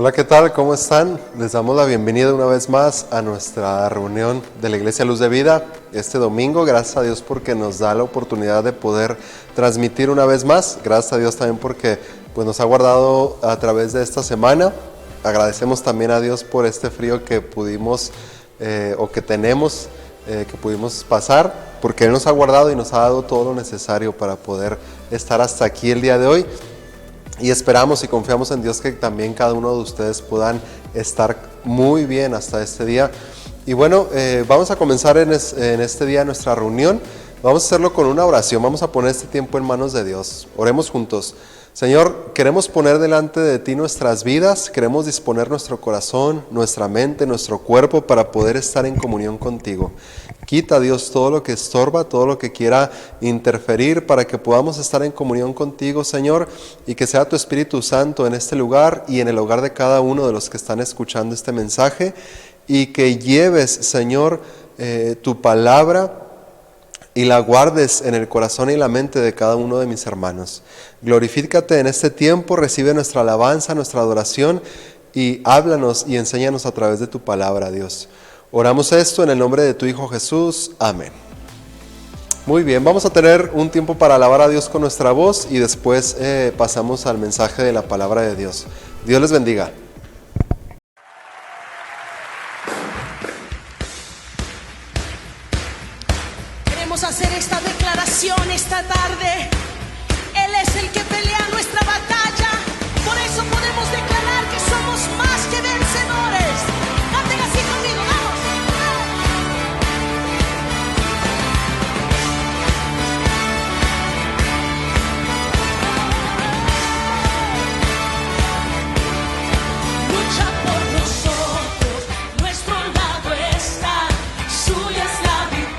Hola, ¿qué tal? ¿Cómo están? Les damos la bienvenida una vez más a nuestra reunión de la Iglesia Luz de Vida este domingo. Gracias a Dios porque nos da la oportunidad de poder transmitir una vez más. Gracias a Dios también porque nos ha guardado a través de esta semana. Agradecemos también a Dios por este frío que pudimos que tenemos, que pudimos pasar, porque Él nos ha guardado y nos ha dado todo lo necesario para poder estar hasta aquí el día de hoy. Y esperamos y confiamos en Dios que también cada uno de ustedes puedan estar muy bien hasta este día. Y bueno, vamos a comenzar en este día nuestra reunión. Vamos a hacerlo con una oración. Vamos a poner este tiempo en manos de Dios. Oremos juntos. Señor, queremos poner delante de ti nuestras vidas, queremos disponer nuestro corazón, nuestra mente, nuestro cuerpo para poder estar en comunión contigo. Quita, Dios, todo lo que estorba, todo lo que quiera interferir para que podamos estar en comunión contigo, Señor, y que sea tu Espíritu Santo en este lugar y en el hogar de cada uno de los que están escuchando este mensaje, y que lleves, Señor, tu palabra y la guardes en el corazón y la mente de cada uno de mis hermanos. Glorifícate en este tiempo, recibe nuestra alabanza, nuestra adoración, y háblanos y enséñanos a través de tu palabra, Dios. Oramos esto en el nombre de tu Hijo Jesús. Amén. Muy bien, vamos a tener un tiempo para alabar a Dios con nuestra voz y después pasamos al mensaje de la palabra de Dios. Dios les bendiga. Hacer esta declaración esta tarde. Él es el que pelea nuestra batalla. Por eso podemos declarar que somos más que vencedores. Canten así conmigo, vamos. Lucha por nosotros, nuestro lado está, suya es la victoria.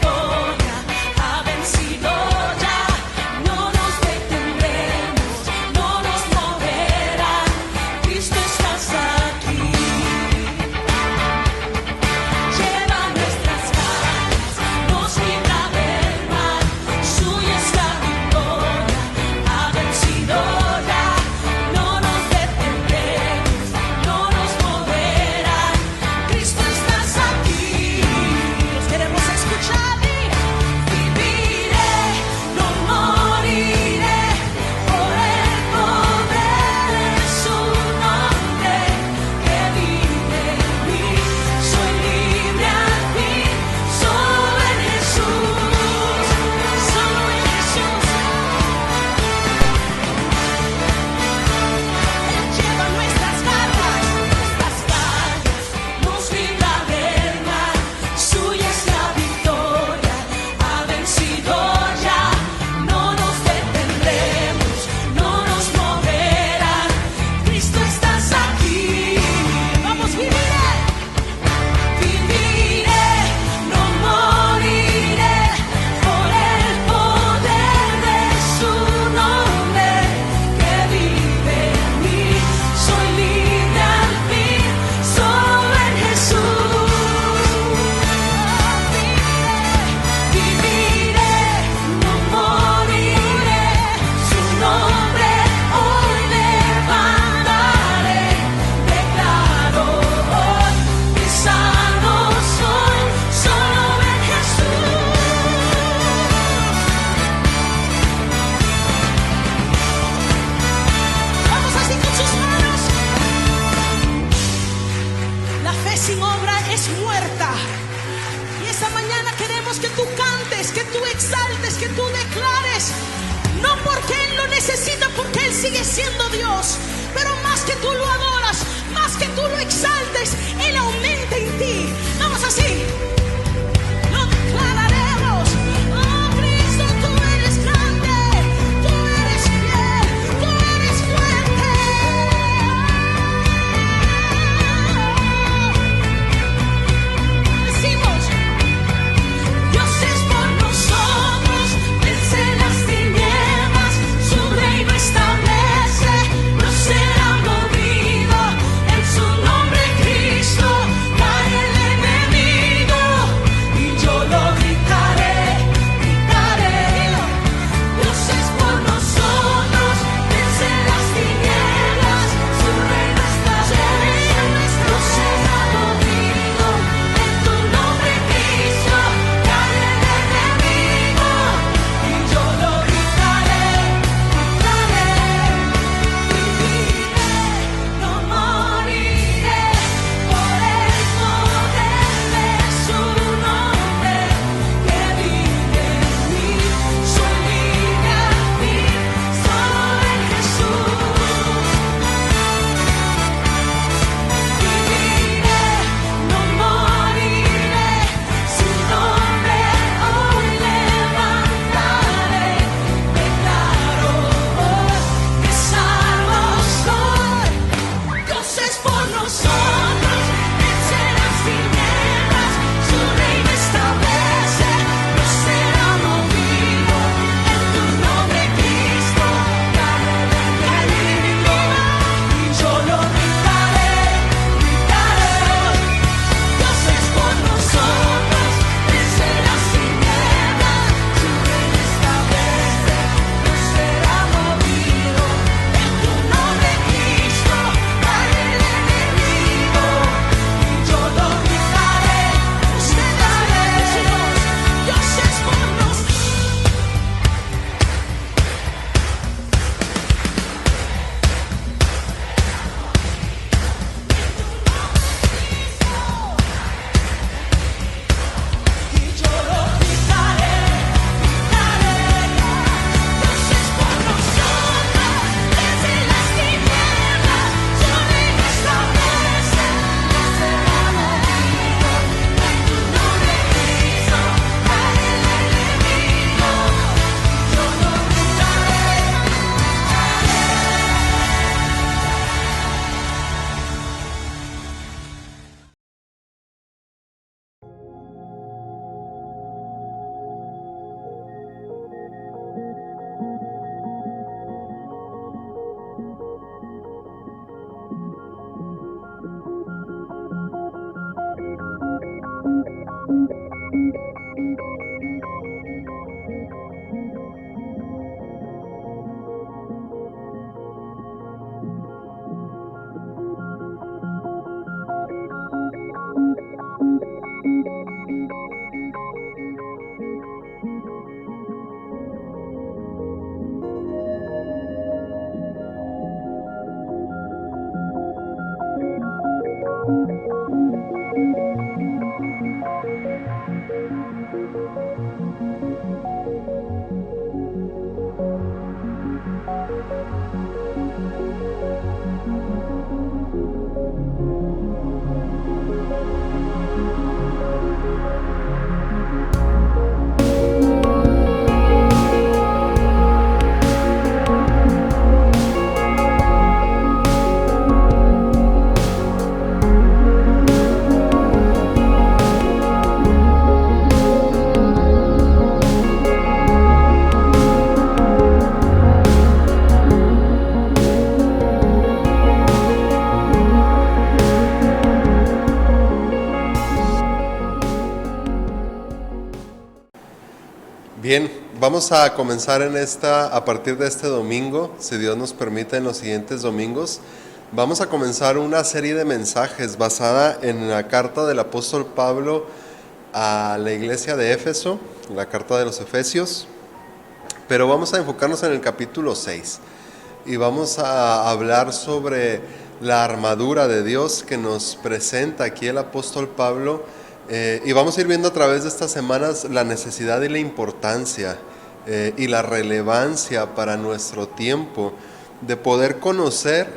Sigue siendo Dios, pero más que tú lo adoras, más que tú lo exaltes, Él aumenta en ti. Vamos así, lo declararemos. Oh Cristo, tú eres grande, tú eres fiel, tú eres fuerte. Decimos, Dios es por nosotros, vence las tinieblas, su reino establece, no será movido, en su nombre Cristo cae Bien, vamos a comenzar a partir de este domingo, si Dios nos permite en los siguientes domingos, vamos a comenzar una serie de mensajes basada en la carta del apóstol Pablo a la iglesia de Éfeso, la carta de los Efesios, pero vamos a enfocarnos en el capítulo 6 y vamos a hablar sobre la armadura de Dios que nos presenta aquí el apóstol Pablo. Y vamos a ir viendo a través de estas semanas la necesidad y la importancia y la relevancia para nuestro tiempo de poder conocer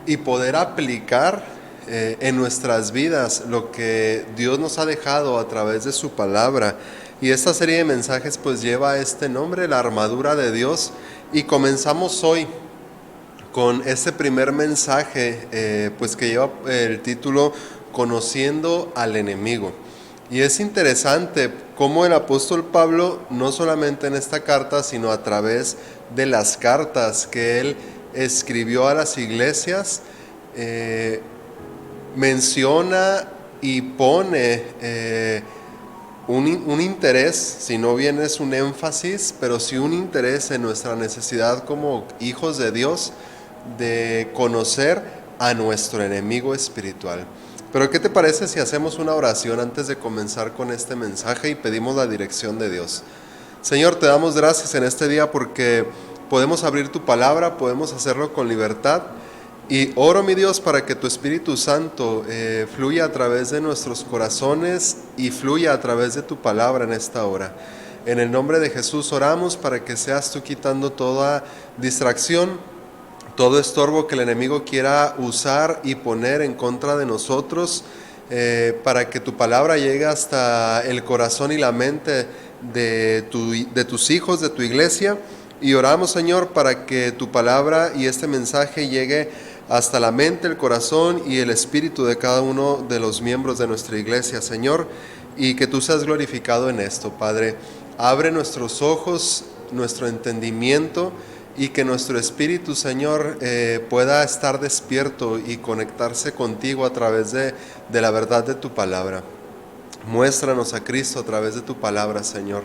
y poder aplicar en nuestras vidas lo que Dios nos ha dejado a través de su palabra. Y esta serie de mensajes pues lleva este nombre, la armadura de Dios, y comenzamos hoy con este primer mensaje pues que lleva el título Conociendo al enemigo. Y es interesante cómo el apóstol Pablo, no solamente en esta carta, sino a través de las cartas que él escribió a las iglesias, menciona y pone un interés, si no bien es un énfasis, pero sí un interés en nuestra necesidad como hijos de Dios de conocer a nuestro enemigo espiritual. Pero ¿qué te parece si hacemos una oración antes de comenzar con este mensaje y pedimos la dirección de Dios? Señor, te damos gracias en este día porque podemos abrir tu palabra, podemos hacerlo con libertad, y oro, mi Dios, para que tu Espíritu Santo fluya a través de nuestros corazones y fluya a través de tu palabra en esta hora. En el nombre de Jesús oramos para que seas tú quitando toda distracción, todo estorbo que el enemigo quiera usar y poner en contra de nosotros, para que tu palabra llegue hasta el corazón y la mente de tus hijos, de tu iglesia. Y oramos, Señor, para que tu palabra y este mensaje llegue hasta la mente, el corazón y el espíritu de cada uno de los miembros de nuestra iglesia, Señor, y que tú seas glorificado en esto, Padre. Abre nuestros ojos, nuestro entendimiento, y que nuestro espíritu, Señor, pueda estar despierto y conectarse contigo a través de la verdad de tu palabra. Muéstranos a Cristo a través de tu palabra, Señor.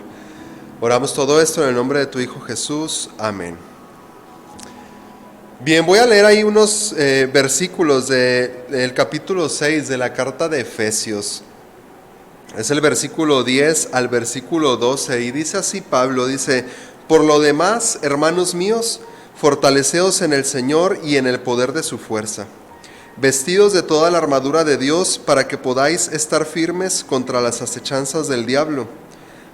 Oramos todo esto en el nombre de tu Hijo Jesús. Amén. Bien, voy a leer ahí unos versículos del capítulo 6 de la carta de Efesios. Es el versículo 10 al versículo 12, y dice así Pablo, dice: por lo demás, hermanos míos, fortaleceos en el Señor y en el poder de su fuerza, vestidos de toda la armadura de Dios, para que podáis estar firmes contra las acechanzas del diablo,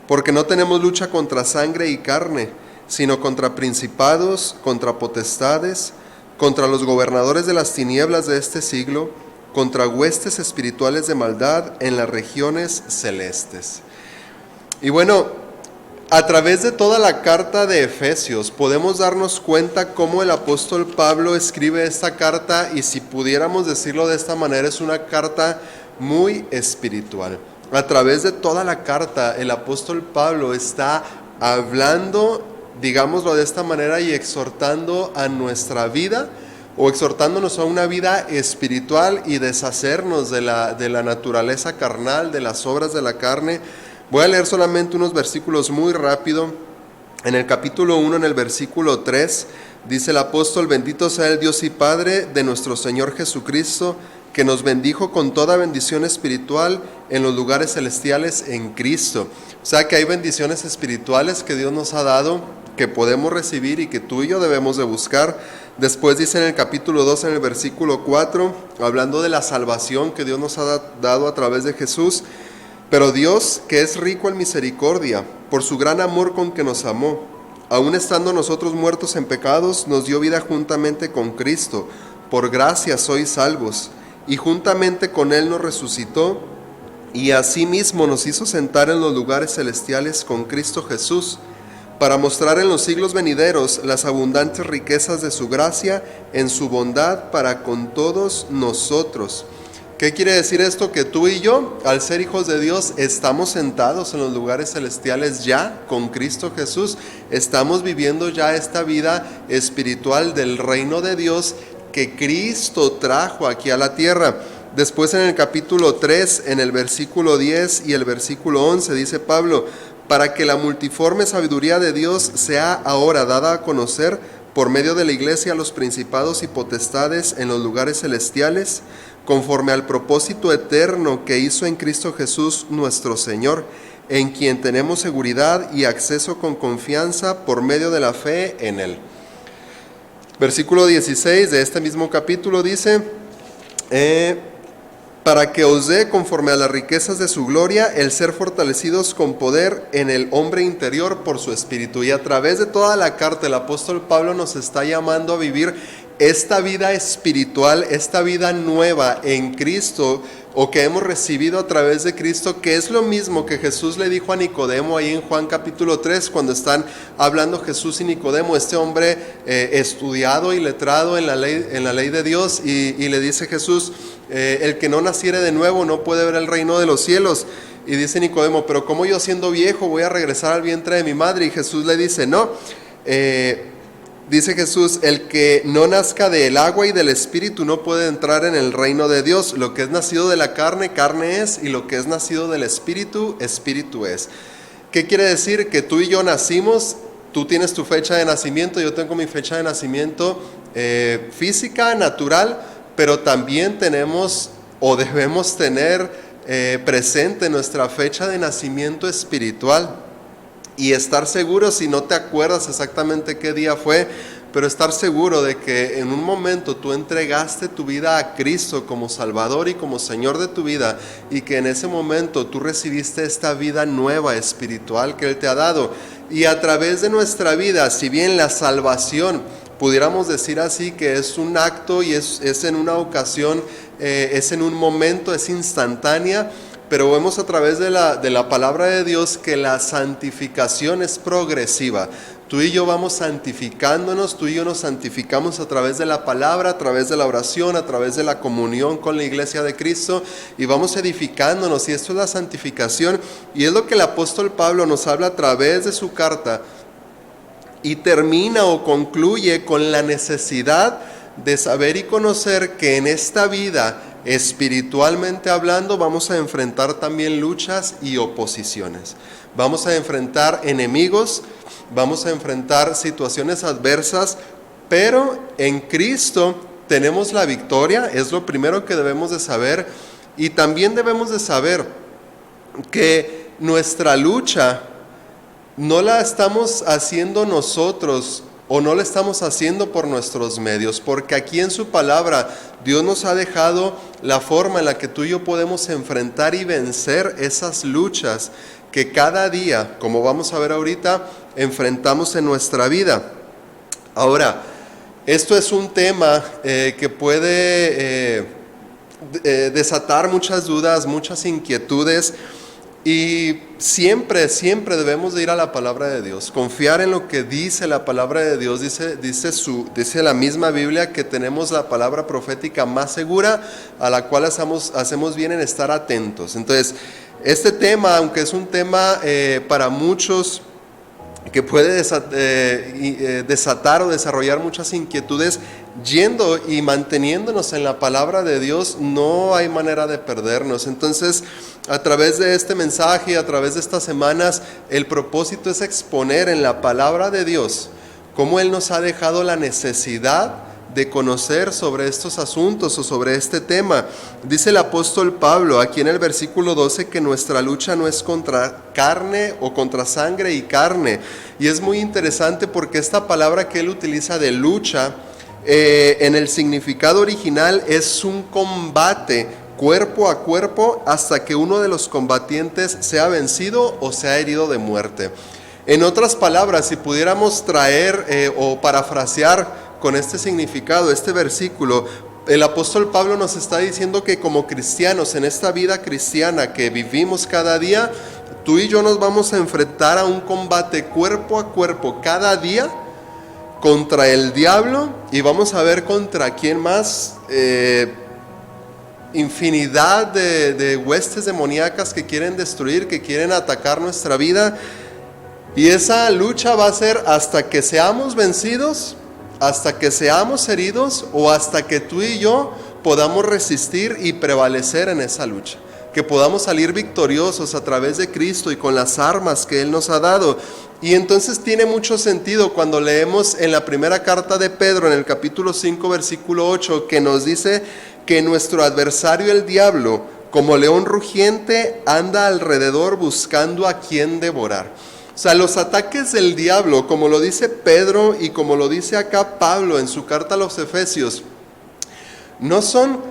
porque no tenemos lucha contra sangre y carne, sino contra principados, contra potestades, contra los gobernadores de las tinieblas de este siglo, contra huestes espirituales de maldad en las regiones celestes. Y bueno, a través de toda la carta de Efesios podemos darnos cuenta cómo el apóstol Pablo escribe esta carta, y si pudiéramos decirlo de esta manera, es una carta muy espiritual. A través de toda la carta el apóstol Pablo está hablando, digámoslo de esta manera, y exhortando a nuestra vida, o exhortándonos a una vida espiritual y deshacernos de la naturaleza carnal, de las obras de la carne. Voy a leer solamente unos versículos muy rápido. En el capítulo 1, en el versículo 3, dice el apóstol: bendito sea el Dios y Padre de nuestro Señor Jesucristo, que nos bendijo con toda bendición espiritual en los lugares celestiales en Cristo. O sea que hay bendiciones espirituales que Dios nos ha dado, que podemos recibir y que tú y yo debemos de buscar. Después dice en el capítulo 2, en el versículo 4, hablando de la salvación que Dios nos ha dado a través de Jesús: pero Dios, que es rico en misericordia, por su gran amor con que nos amó, aun estando nosotros muertos en pecados, nos dio vida juntamente con Cristo. Por gracia sois salvos, y juntamente con Él nos resucitó, y asimismo nos hizo sentar en los lugares celestiales con Cristo Jesús, para mostrar en los siglos venideros las abundantes riquezas de su gracia en su bondad para con todos nosotros. ¿Qué quiere decir esto? Que tú y yo, al ser hijos de Dios, estamos sentados en los lugares celestiales ya con Cristo Jesús. Estamos viviendo ya esta vida espiritual del reino de Dios que Cristo trajo aquí a la tierra. Después en el capítulo 3, en el versículo 10 y el versículo 11, dice Pablo: para que la multiforme sabiduría de Dios sea ahora dada a conocer por medio de la iglesia a los principados y potestades en los lugares celestiales, conforme al propósito eterno que hizo en Cristo Jesús nuestro Señor, en quien tenemos seguridad y acceso con confianza por medio de la fe en Él. Versículo 16 de este mismo capítulo dice: para que os dé, conforme a las riquezas de su gloria, el ser fortalecidos con poder en el hombre interior por su espíritu. Y a través de toda la carta, el apóstol Pablo nos está llamando a vivir esta vida espiritual, esta vida nueva en Cristo, o que hemos recibido a través de Cristo, que es lo mismo que Jesús le dijo a Nicodemo ahí en Juan capítulo 3, cuando están hablando Jesús y Nicodemo, este hombre estudiado y letrado en la ley de Dios, y le dice Jesús: el que no naciere de nuevo no puede ver el reino de los cielos. Y dice Nicodemo: pero ¿cómo yo siendo viejo voy a regresar al vientre de mi madre? Y Jesús le dice: no, dice Jesús: el que no nazca del agua y del espíritu no puede entrar en el reino de Dios. Lo que es nacido de la carne, carne es, y lo que es nacido del espíritu, espíritu es. ¿Qué quiere decir? Que tú y yo nacimos, tú tienes tu fecha de nacimiento, yo tengo mi fecha de nacimiento física, natural, pero también tenemos o debemos tener presente nuestra fecha de nacimiento espiritual. Y estar seguro, si no te acuerdas exactamente qué día fue, pero estar seguro de que en un momento tú entregaste tu vida a Cristo como Salvador y como Señor de tu vida, y que en ese momento tú recibiste esta vida nueva espiritual que Él te ha dado. Y a través de nuestra vida, si bien la salvación, pudiéramos decir así, que es un acto y es en una ocasión, es en un momento, es instantánea, pero vemos a través de la palabra de Dios que la santificación es progresiva. Tú y yo vamos santificándonos, tú y yo nos santificamos a través de la palabra, a través de la oración, a través de la comunión con la iglesia de Cristo, y vamos edificándonos, y esto es la santificación, y es lo que el apóstol Pablo nos habla a través de su carta, y termina o concluye con la necesidad de saber y conocer que en esta vida, espiritualmente hablando, vamos a enfrentar también luchas y oposiciones. Vamos a enfrentar enemigos, vamos a enfrentar situaciones adversas, pero en Cristo tenemos la victoria, es lo primero que debemos de saber. Y también debemos de saber que nuestra lucha no la estamos haciendo nosotros, o no lo estamos haciendo por nuestros medios, porque aquí en su palabra Dios nos ha dejado la forma en la que tú y yo podemos enfrentar y vencer esas luchas que cada día, como vamos a ver ahorita, enfrentamos en nuestra vida. Ahora, esto es un tema que puede desatar muchas dudas, muchas inquietudes. Y siempre debemos de ir a la palabra de Dios, confiar en lo que dice la palabra de Dios. Dice la misma Biblia que tenemos la palabra profética más segura, a la cual hacemos bien en estar atentos. Entonces, este tema, aunque es un tema para muchos que puede desatar o desarrollar muchas inquietudes, yendo y manteniéndonos en la palabra de Dios, no hay manera de perdernos. Entonces, a través de este mensaje, a través de estas semanas, el propósito es exponer en la palabra de Dios cómo Él nos ha dejado la necesidad de conocer sobre estos asuntos o sobre este tema. Dice el apóstol Pablo aquí en el versículo 12 que nuestra lucha no es contra carne o contra sangre y carne. Y es muy interesante porque esta palabra que él utiliza de lucha, en el significado original es un combate cuerpo a cuerpo hasta que uno de los combatientes sea vencido o sea herido de muerte. En otras palabras, si pudiéramos traer o parafrasear con este significado, este versículo, el apóstol Pablo nos está diciendo que como cristianos, en esta vida cristiana que vivimos cada día, tú y yo nos vamos a enfrentar a un combate cuerpo a cuerpo cada día contra el diablo, y vamos a ver contra quién más. Infinidad de huestes demoníacas que quieren destruir, que quieren atacar nuestra vida. Y esa lucha va a ser hasta que seamos vencidos, hasta que seamos heridos o hasta que tú y yo podamos resistir y prevalecer en esa lucha. Que podamos salir victoriosos a través de Cristo y con las armas que Él nos ha dado. Y entonces tiene mucho sentido cuando leemos en la primera carta de Pedro, en el capítulo 5, versículo 8, que nos dice que nuestro adversario el diablo, como león rugiente, anda alrededor buscando a quien devorar. O sea, los ataques del diablo, como lo dice Pedro y como lo dice acá Pablo en su carta a los Efesios, no son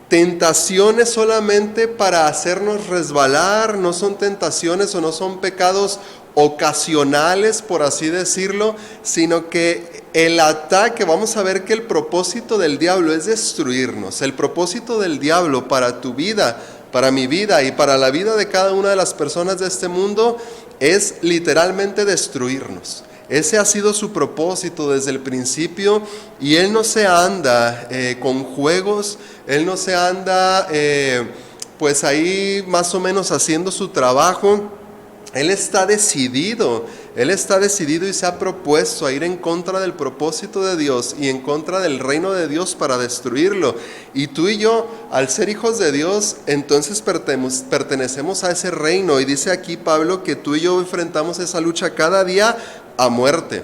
tentaciones solamente para hacernos resbalar, no son tentaciones o no son pecados ocasionales, por así decirlo, sino que el ataque, vamos a ver que el propósito del diablo es destruirnos. El propósito del diablo para tu vida, para mi vida y para la vida de cada una de las personas de este mundo es literalmente destruirnos. Ese ha sido su propósito desde el principio, y él no se anda con juegos, él no se anda pues ahí más o menos haciendo su trabajo. Él está decidido y se ha propuesto a ir en contra del propósito de Dios y en contra del reino de Dios para destruirlo. Y tú y yo, al ser hijos de Dios, entonces pertenecemos a ese reino. Y dice aquí Pablo que tú y yo enfrentamos esa lucha cada día a muerte.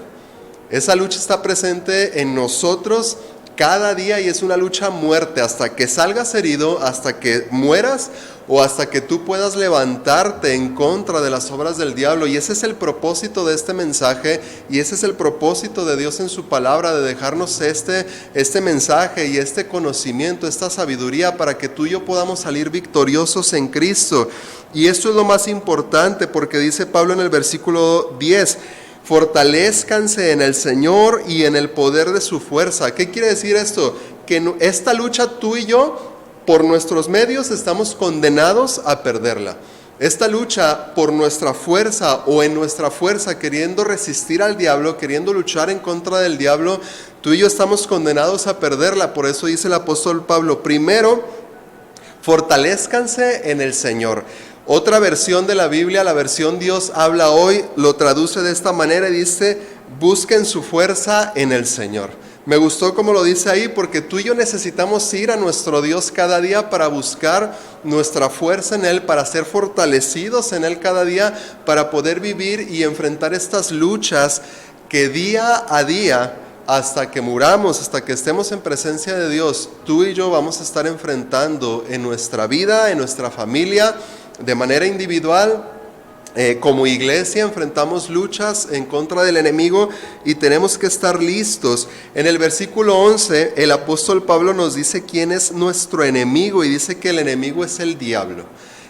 Esa lucha está presente en nosotros cada día y es una lucha a muerte, hasta que salgas herido, hasta que mueras o hasta que tú puedas levantarte en contra de las obras del diablo. Y ese es el propósito de este mensaje, y ese es el propósito de Dios en su palabra, de dejarnos este mensaje y este conocimiento, esta sabiduría, para que tú y yo podamos salir victoriosos en Cristo. Y esto es lo más importante, porque dice Pablo en el versículo 10, fortalezcanse en el Señor y en el poder de su fuerza. ¿Qué quiere decir esto? Que esta lucha tú y yo, por nuestros medios, estamos condenados a perderla. Esta lucha por nuestra fuerza o en nuestra fuerza, queriendo resistir al diablo, queriendo luchar en contra del diablo, tú y yo estamos condenados a perderla. Por eso dice el apóstol Pablo, primero, fortalezcanse en el Señor. Otra versión de la Biblia, la versión Dios habla hoy, lo traduce de esta manera y dice, busquen su fuerza en el Señor. Me gustó como lo dice ahí, porque tú y yo necesitamos ir a nuestro Dios cada día para buscar nuestra fuerza en Él, para ser fortalecidos en Él cada día, para poder vivir y enfrentar estas luchas que día a día, hasta que muramos, hasta que estemos en presencia de Dios, tú y yo vamos a estar enfrentando en nuestra vida, en nuestra familia, de manera individual. Como iglesia enfrentamos luchas en contra del enemigo y tenemos que estar listos. En el versículo 11, el apóstol Pablo nos dice quién es nuestro enemigo, y dice que el enemigo es el diablo.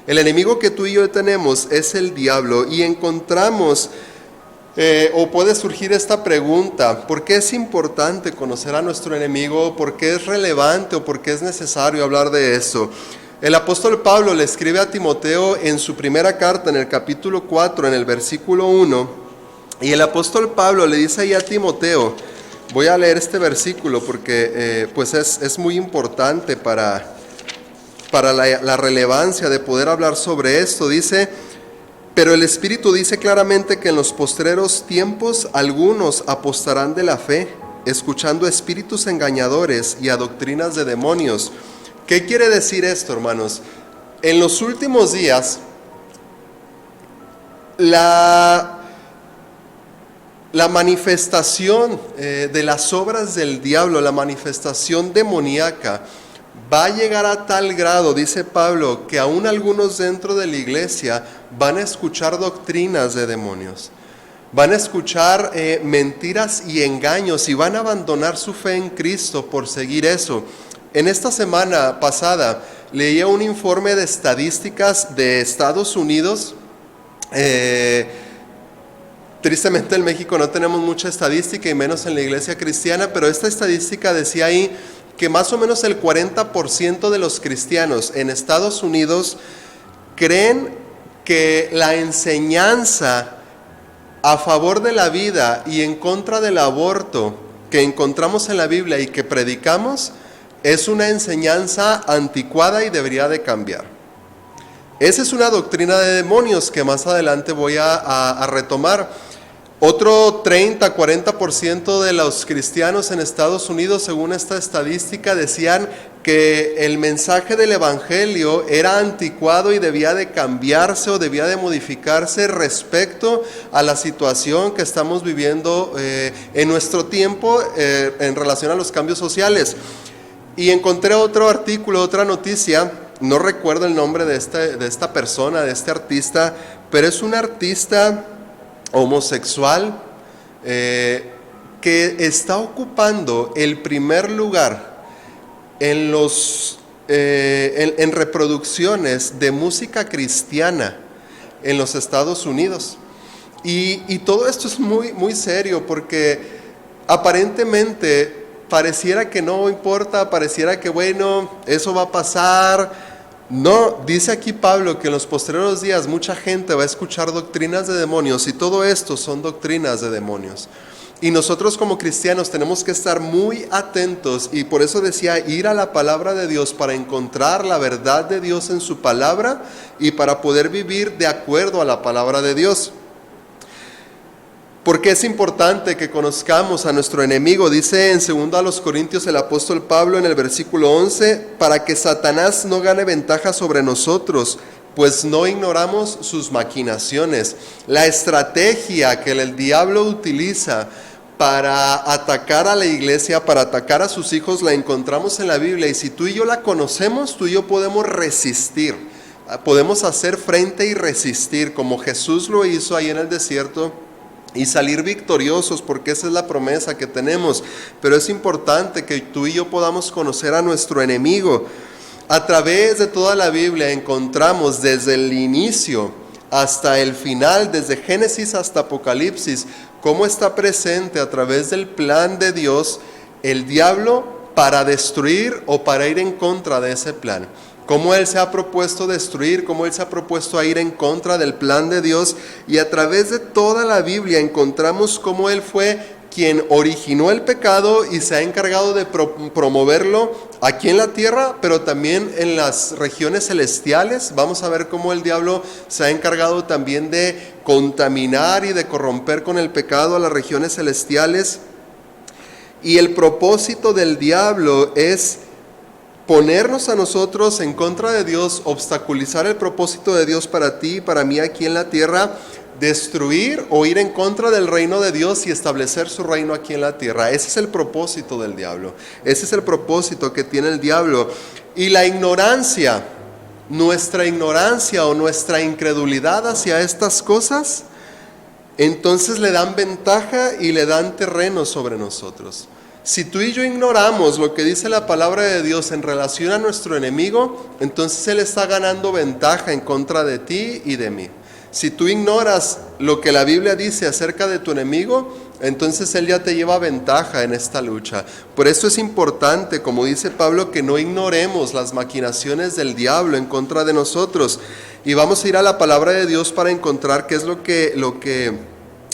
El enemigo que tú y yo tenemos es el diablo, y encontramos, o puede surgir esta pregunta: ¿por qué es importante conocer a nuestro enemigo? ¿Por qué es relevante o por qué es necesario hablar de eso? El apóstol Pablo le escribe a Timoteo en su primera carta, en el capítulo 4, en el versículo 1, y el apóstol Pablo le dice ahí a Timoteo, voy a leer este versículo porque pues es muy importante para la relevancia de poder hablar sobre esto. Dice, pero el Espíritu dice claramente que en los postreros tiempos algunos apostarán de la fe, escuchando espíritus engañadores y a doctrinas de demonios. ¿Qué quiere decir esto, hermanos? En los últimos días, la manifestación de las obras del diablo, la manifestación demoníaca, va a llegar a tal grado, dice Pablo, que aún algunos dentro de la iglesia van a escuchar doctrinas de demonios. Van a escuchar mentiras y engaños y van a abandonar su fe en Cristo por seguir eso. En esta semana pasada leía un informe de estadísticas de Estados Unidos. Tristemente en México no tenemos mucha estadística y menos en la iglesia cristiana, pero esta estadística decía ahí que más o menos el 40% de los cristianos en Estados Unidos creen que la enseñanza a favor de la vida y en contra del aborto que encontramos en la Biblia y que predicamos es una enseñanza anticuada y debería de cambiar. Esa es una doctrina de demonios que más adelante voy a retomar. Otro 30-40% de los cristianos en Estados Unidos, según esta estadística, decían que el mensaje del evangelio era anticuado y debía de cambiarse o debía de modificarse respecto a la situación que estamos viviendo en nuestro tiempo en relación a los cambios sociales. Y encontré otro artículo, otra noticia, no recuerdo el nombre de esta persona, de este artista, pero es un artista homosexual que está ocupando el primer lugar en reproducciones de música cristiana en los Estados Unidos. Y todo esto es muy, muy serio porque aparentemente pareciera que no importa, pareciera que bueno, eso va a pasar. No, dice aquí Pablo que en los posteriores días mucha gente va a escuchar doctrinas de demonios y todo esto son doctrinas de demonios. Y nosotros como cristianos tenemos que estar muy atentos y por eso decía ir a la palabra de Dios para encontrar la verdad de Dios en su palabra y para poder vivir de acuerdo a la palabra de Dios. Porque es importante que conozcamos a nuestro enemigo. Dice en 2 Corintios el apóstol Pablo en el versículo 11, para que Satanás no gane ventaja sobre nosotros, pues no ignoramos sus maquinaciones. La estrategia que el diablo utiliza para atacar a la iglesia, para atacar a sus hijos, la encontramos en la Biblia. Y si tú y yo la conocemos, tú y yo podemos resistir. Podemos hacer frente y resistir, como Jesús lo hizo ahí en el desierto, y salir victoriosos, porque esa es la promesa que tenemos. Pero es importante que tú y yo podamos conocer a nuestro enemigo. A través de toda la Biblia encontramos desde el inicio hasta el final, desde Génesis hasta Apocalipsis, cómo está presente a través del plan de Dios el diablo para destruir o para ir en contra de ese plan. Cómo Él se ha propuesto destruir, cómo Él se ha propuesto ir en contra del plan de Dios. Y a través de toda la Biblia encontramos cómo Él fue quien originó el pecado y se ha encargado de promoverlo aquí en la tierra, pero también en las regiones celestiales. Vamos a ver cómo el diablo se ha encargado también de contaminar y de corromper con el pecado a las regiones celestiales. Y el propósito del diablo es ponernos a nosotros en contra de Dios, obstaculizar el propósito de Dios para ti y para mí aquí en la tierra, destruir o ir en contra del reino de Dios y establecer su reino aquí en la tierra. Ese es el propósito del diablo. Ese es el propósito que tiene el diablo. Y la ignorancia, nuestra ignorancia o nuestra incredulidad hacia estas cosas, entonces le dan ventaja y le dan terreno sobre nosotros. Si tú y yo ignoramos lo que dice la palabra de Dios en relación a nuestro enemigo, entonces Él está ganando ventaja en contra de ti y de mí. Si tú ignoras lo que la Biblia dice acerca de tu enemigo, entonces Él ya te lleva ventaja en esta lucha. Por eso es importante, como dice Pablo, que no ignoremos las maquinaciones del diablo en contra de nosotros. Y vamos a ir a la palabra de Dios para encontrar qué es lo que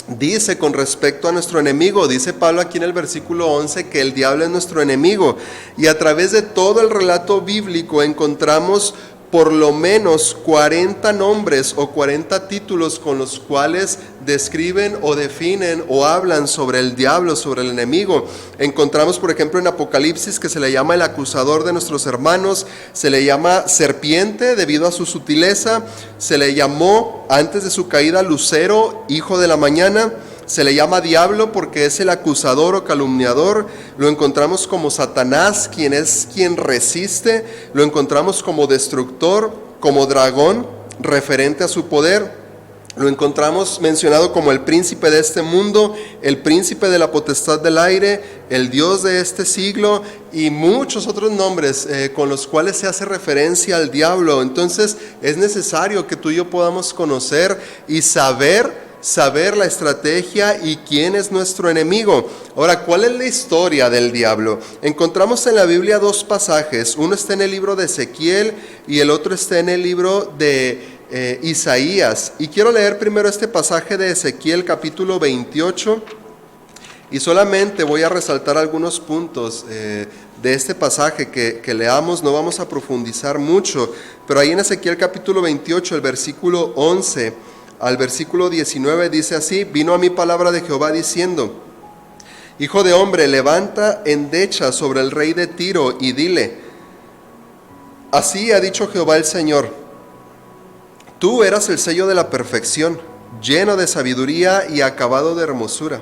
dice con respecto a nuestro enemigo. Dice Pablo aquí en el versículo 11 que el diablo es nuestro enemigo. Y a través de todo el relato bíblico encontramos por lo menos 40 nombres o 40 títulos con los cuales describen o definen o hablan sobre el diablo, sobre el enemigo. Encontramos, por ejemplo, en Apocalipsis que se le llama el acusador de nuestros hermanos, se le llama serpiente debido a su sutileza, se le llamó antes de su caída lucero, hijo de la mañana, Se le llama diablo porque es el acusador o calumniador. Lo encontramos como Satanás, quien resiste. Lo encontramos como destructor, como dragón, referente a su poder. Lo encontramos mencionado como el príncipe de este mundo, el príncipe de la potestad del aire, el Dios de este siglo y muchos otros nombres con los cuales se hace referencia al diablo. Entonces es necesario que tú y yo podamos conocer y saber la estrategia y quién es nuestro enemigo. Ahora, ¿cuál es la historia del diablo? Encontramos en la Biblia dos pasajes. Uno está en el libro de Ezequiel y el otro está en el libro de Isaías. Y quiero leer primero este pasaje de Ezequiel capítulo 28 y solamente voy a resaltar algunos puntos de este pasaje que leamos. No vamos a profundizar mucho, pero ahí en Ezequiel capítulo 28, el versículo 11 al versículo 19 dice así: vino a mí palabra de Jehová diciendo: Hijo de hombre, levanta endecha sobre el rey de Tiro y dile: así ha dicho Jehová el Señor, tú eras el sello de la perfección, lleno de sabiduría y acabado de hermosura.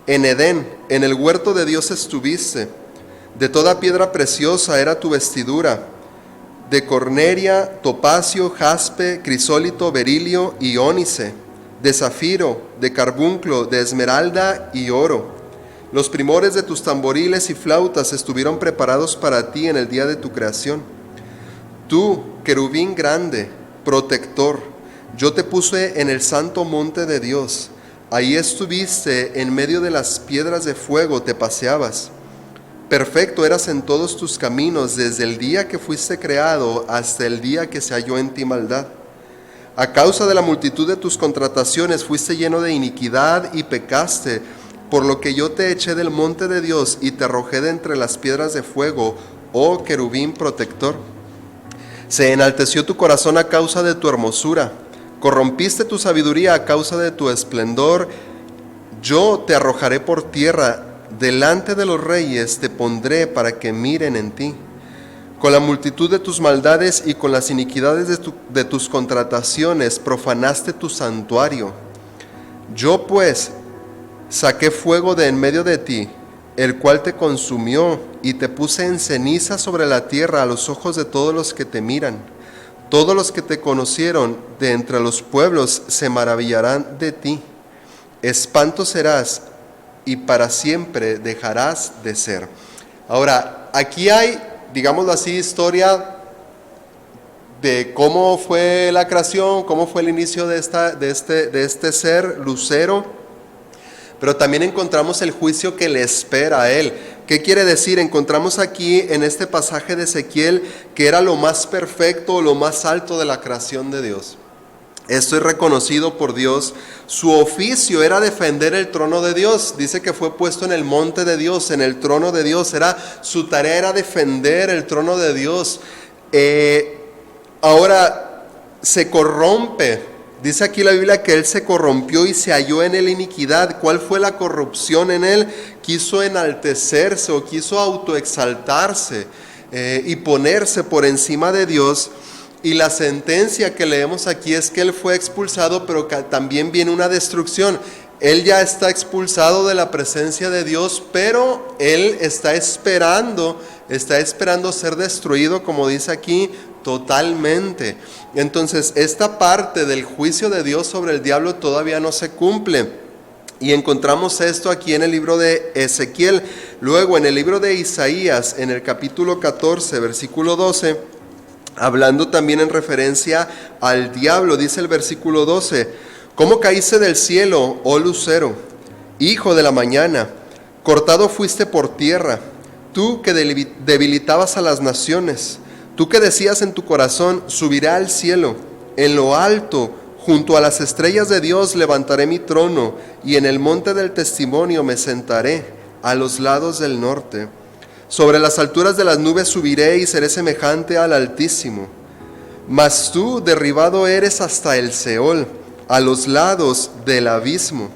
En Edén, en el huerto de Dios estuviste. De toda piedra preciosa era tu vestidura, de corneria, topacio, jaspe, crisólito, berilio y ónice, de zafiro, de carbunclo, de esmeralda y oro. Los primores de tus tamboriles y flautas estuvieron preparados para ti en el día de tu creación. Tú, querubín grande, protector, yo te puse en el santo monte de Dios. Ahí estuviste en medio de las piedras de fuego, te paseabas. Perfecto eras en todos tus caminos, desde el día que fuiste creado hasta el día que se halló en ti maldad. A causa de la multitud de tus contrataciones fuiste lleno de iniquidad y pecaste, por lo que yo te eché del monte de Dios y te arrojé de entre las piedras de fuego, oh querubín protector. Se enalteció tu corazón a causa de tu hermosura, corrompiste tu sabiduría a causa de tu esplendor. Yo te arrojaré por tierra, delante de los reyes te pondré para que miren en ti. Con la multitud de tus maldades y con las iniquidades de tus contrataciones profanaste tu santuario. Yo pues saqué fuego de en medio de ti, el cual te consumió, y te puse en ceniza sobre la tierra a los ojos de todos los que te miran. Todos los que te conocieron de entre los pueblos se maravillarán de ti. Espanto serás y para siempre dejarás de ser. Ahora, aquí hay, digámoslo así, historia de cómo fue la creación, cómo fue el inicio de este ser, Lucero. Pero también encontramos el juicio que le espera a él. ¿Qué quiere decir? Encontramos aquí en este pasaje de Ezequiel que era lo más perfecto, lo más alto de la creación de Dios. Esto es reconocido por Dios. Su oficio era defender el trono de Dios. Dice que fue puesto en el monte de Dios, en el trono de Dios. Su tarea era defender el trono de Dios. Ahora se corrompe. Dice aquí la Biblia que él se corrompió y se halló en él iniquidad. ¿Cuál fue la corrupción en él? Quiso enaltecerse o quiso autoexaltarse y ponerse por encima de Dios. Y la sentencia que leemos aquí es que él fue expulsado, pero que también viene una destrucción. Él ya está expulsado de la presencia de Dios, pero él está esperando ser destruido, como dice aquí, totalmente. Entonces, esta parte del juicio de Dios sobre el diablo todavía no se cumple. Y encontramos esto aquí en el libro de Ezequiel. Luego, en el libro de Isaías, en el capítulo 14, versículo 12, hablando también en referencia al diablo, dice el versículo 12: ¿Cómo caíste del cielo, oh lucero, hijo de la mañana? Cortado fuiste por tierra, tú que debilitabas a las naciones. Tú que decías en tu corazón: subiré al cielo, en lo alto, junto a las estrellas de Dios levantaré mi trono, y en el monte del testimonio me sentaré, a los lados del norte. Sobre las alturas de las nubes subiré y seré semejante al Altísimo. Mas tú derribado eres hasta el Seol, a los lados del abismo.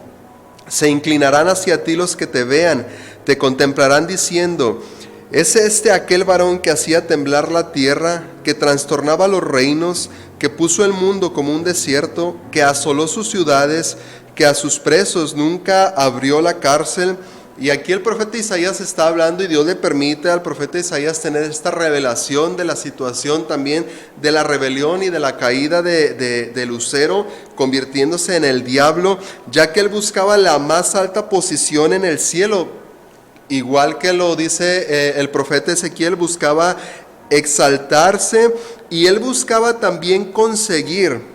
Se inclinarán hacia ti los que te vean, te contemplarán diciendo: ¿es este aquel varón que hacía temblar la tierra, que trastornaba los reinos, que puso el mundo como un desierto, que asoló sus ciudades, que a sus presos nunca abrió la cárcel. Y aquí el profeta Isaías está hablando y Dios le permite al profeta Isaías tener esta revelación de la situación también de la rebelión y de la caída de Lucero, convirtiéndose en el diablo, ya que él buscaba la más alta posición en el cielo. Igual que lo dice el profeta Ezequiel, buscaba exaltarse y él buscaba también conseguir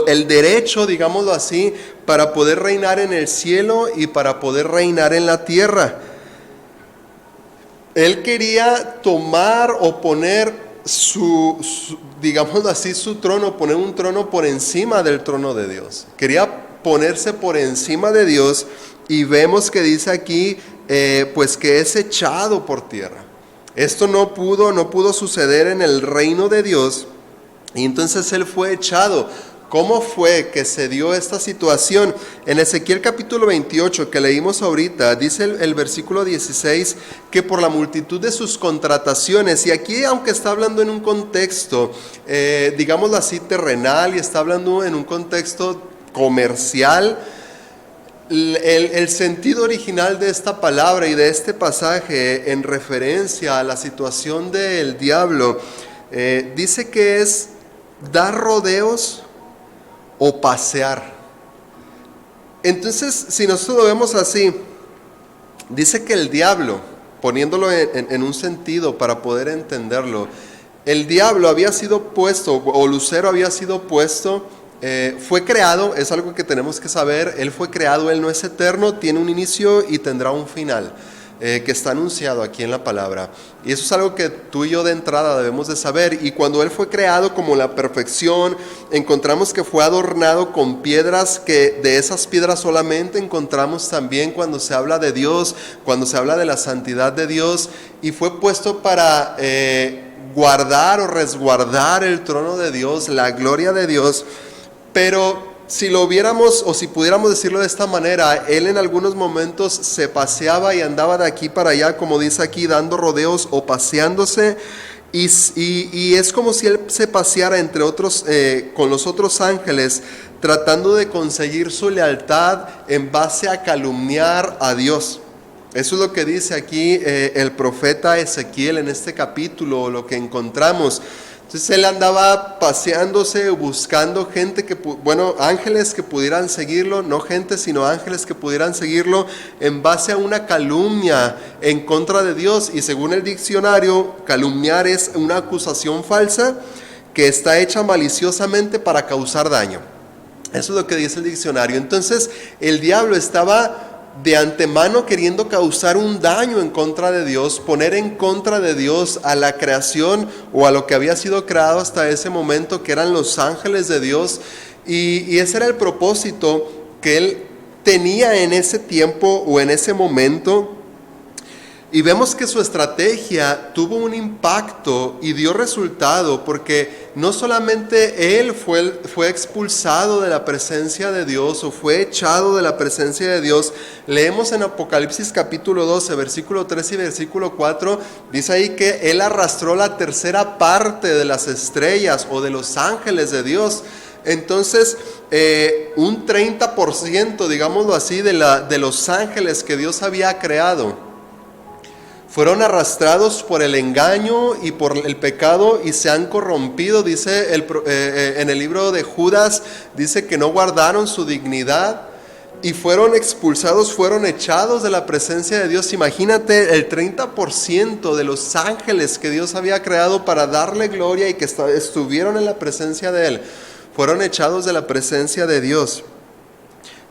el derecho, digámoslo así, para poder reinar en el cielo y para poder reinar en la tierra. Él quería tomar o poner digámoslo así, su trono, poner un trono por encima del trono de Dios. Quería ponerse por encima de Dios y vemos que dice aquí, pues que es echado por tierra. Esto no pudo suceder en el reino de Dios y entonces él fue echado. ¿Cómo fue que se dio esta situación? En Ezequiel capítulo 28 que leímos ahorita, dice el versículo 16 que por la multitud de sus contrataciones, y aquí aunque está hablando en un contexto, digámoslo así, terrenal, y está hablando en un contexto comercial, el sentido original de esta palabra y de este pasaje en referencia a la situación del diablo, dice que es dar rodeos o pasear. Entonces, si nosotros lo vemos así, dice que el diablo, poniéndolo en un sentido para poder entenderlo, el diablo había sido puesto, o Lucero había sido puesto, fue creado, es algo que tenemos que saber, él fue creado, él no es eterno, tiene un inicio y tendrá un final, que está anunciado aquí en la palabra. Y eso es algo que tú y yo de entrada debemos de saber. Y cuando él fue creado como la perfección, encontramos que fue adornado con piedras, que de esas piedras solamente encontramos también cuando se habla de Dios, cuando se habla de la santidad de Dios, y fue puesto para guardar o resguardar el trono de Dios, la gloria de Dios. Pero si lo viéramos o si pudiéramos decirlo de esta manera, él en algunos momentos se paseaba y andaba de aquí para allá, como dice aquí, dando rodeos o paseándose, y es como si él se paseara entre otros, con los otros ángeles, tratando de conseguir su lealtad en base a calumniar a Dios. Eso es lo que dice aquí el profeta Ezequiel en este capítulo, lo que encontramos. Entonces él andaba paseándose, buscando gente ángeles que pudieran seguirlo, no gente, sino ángeles que pudieran seguirlo en base a una calumnia en contra de Dios. Y según el diccionario, calumniar es una acusación falsa que está hecha maliciosamente para causar daño. Eso es lo que dice el diccionario. Entonces el diablo estaba de antemano queriendo causar un daño en contra de Dios, poner en contra de Dios a la creación o a lo que había sido creado hasta ese momento, que eran los ángeles de Dios, y ese era el propósito que él tenía en ese tiempo o en ese momento. Y vemos que su estrategia tuvo un impacto y dio resultado, porque no solamente él fue expulsado de la presencia de Dios o fue echado de la presencia de Dios. Leemos en Apocalipsis capítulo 12, versículo 3 y versículo 4, dice ahí que él arrastró la tercera parte de las estrellas o de los ángeles de Dios. Entonces, un 30%, digámoslo así, de los ángeles que Dios había creado fueron arrastrados por el engaño y por el pecado y se han corrompido. Dice en el libro de Judas, dice que no guardaron su dignidad y fueron expulsados, fueron echados de la presencia de Dios. Imagínate, el 30% de los ángeles que Dios había creado para darle gloria y que estuvieron en la presencia de Él, fueron echados de la presencia de Dios.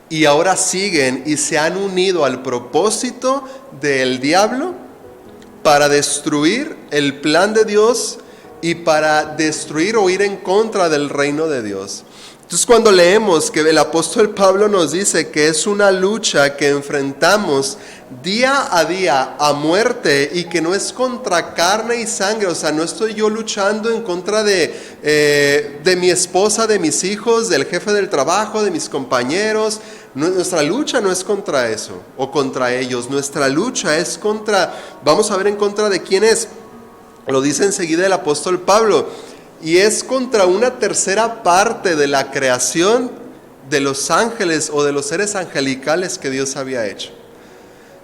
Y ahora siguen y se han unido al propósito del diablo para destruir el plan de Dios y para destruir o ir en contra del reino de Dios. Entonces, cuando leemos que el apóstol Pablo nos dice que es una lucha que enfrentamos día a día a muerte y que no es contra carne y sangre, o sea, no estoy yo luchando en contra de mi esposa, de mis hijos, del jefe del trabajo, de mis compañeros. Nuestra lucha no es contra eso o contra ellos, nuestra lucha es vamos a ver en contra de quién es. Lo dice enseguida el apóstol Pablo, y es contra una tercera parte de la creación de los ángeles o de los seres angelicales que Dios había hecho.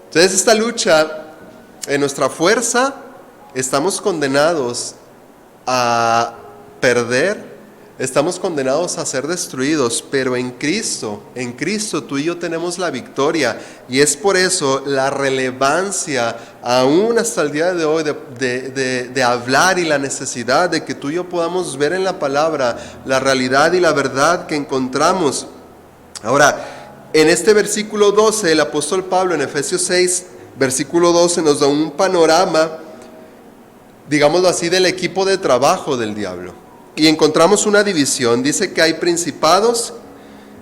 Entonces esta lucha, en nuestra fuerza, estamos condenados a perder, estamos condenados a ser destruidos, pero en Cristo tú y yo tenemos la victoria, y es por eso la relevancia aún hasta el día de hoy de hablar, y la necesidad de que tú y yo podamos ver en la palabra la realidad y la verdad que encontramos. Ahora, en este versículo 12, el apóstol Pablo en Efesios 6, versículo 12, nos da un panorama, digámoslo así, del equipo de trabajo del diablo. Y encontramos una división. Dice que hay principados,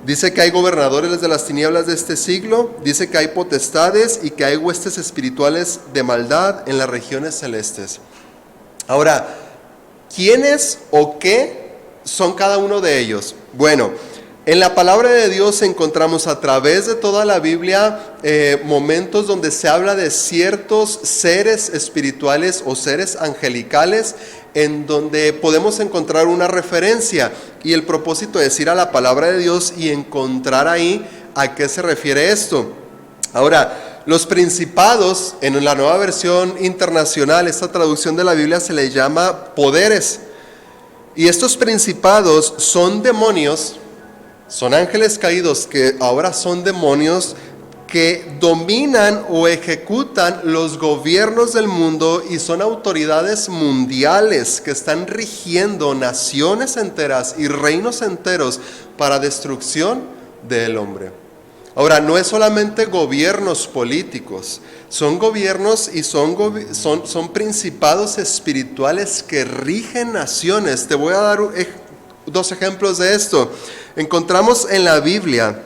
dice que hay gobernadores de las tinieblas de este siglo, dice que hay potestades y que hay huestes espirituales de maldad en las regiones celestes. Ahora, ¿quiénes o qué son cada uno de ellos? Bueno, en la palabra de Dios encontramos a través de toda la Biblia momentos donde se habla de ciertos seres espirituales o seres angelicales, en donde podemos encontrar una referencia, y el propósito es ir a la palabra de Dios y encontrar ahí a qué se refiere esto. Ahora, los principados, en la Nueva Versión Internacional, esta traducción de la Biblia se les llama poderes, y estos principados son demonios, son ángeles caídos que ahora son demonios, que dominan o ejecutan los gobiernos del mundo, y son autoridades mundiales que están rigiendo naciones enteras y reinos enteros para destrucción del hombre. Ahora, no es solamente gobiernos políticos, son gobiernos y son principados espirituales que rigen naciones. Te voy a dar dos ejemplos de esto. Encontramos en la Biblia,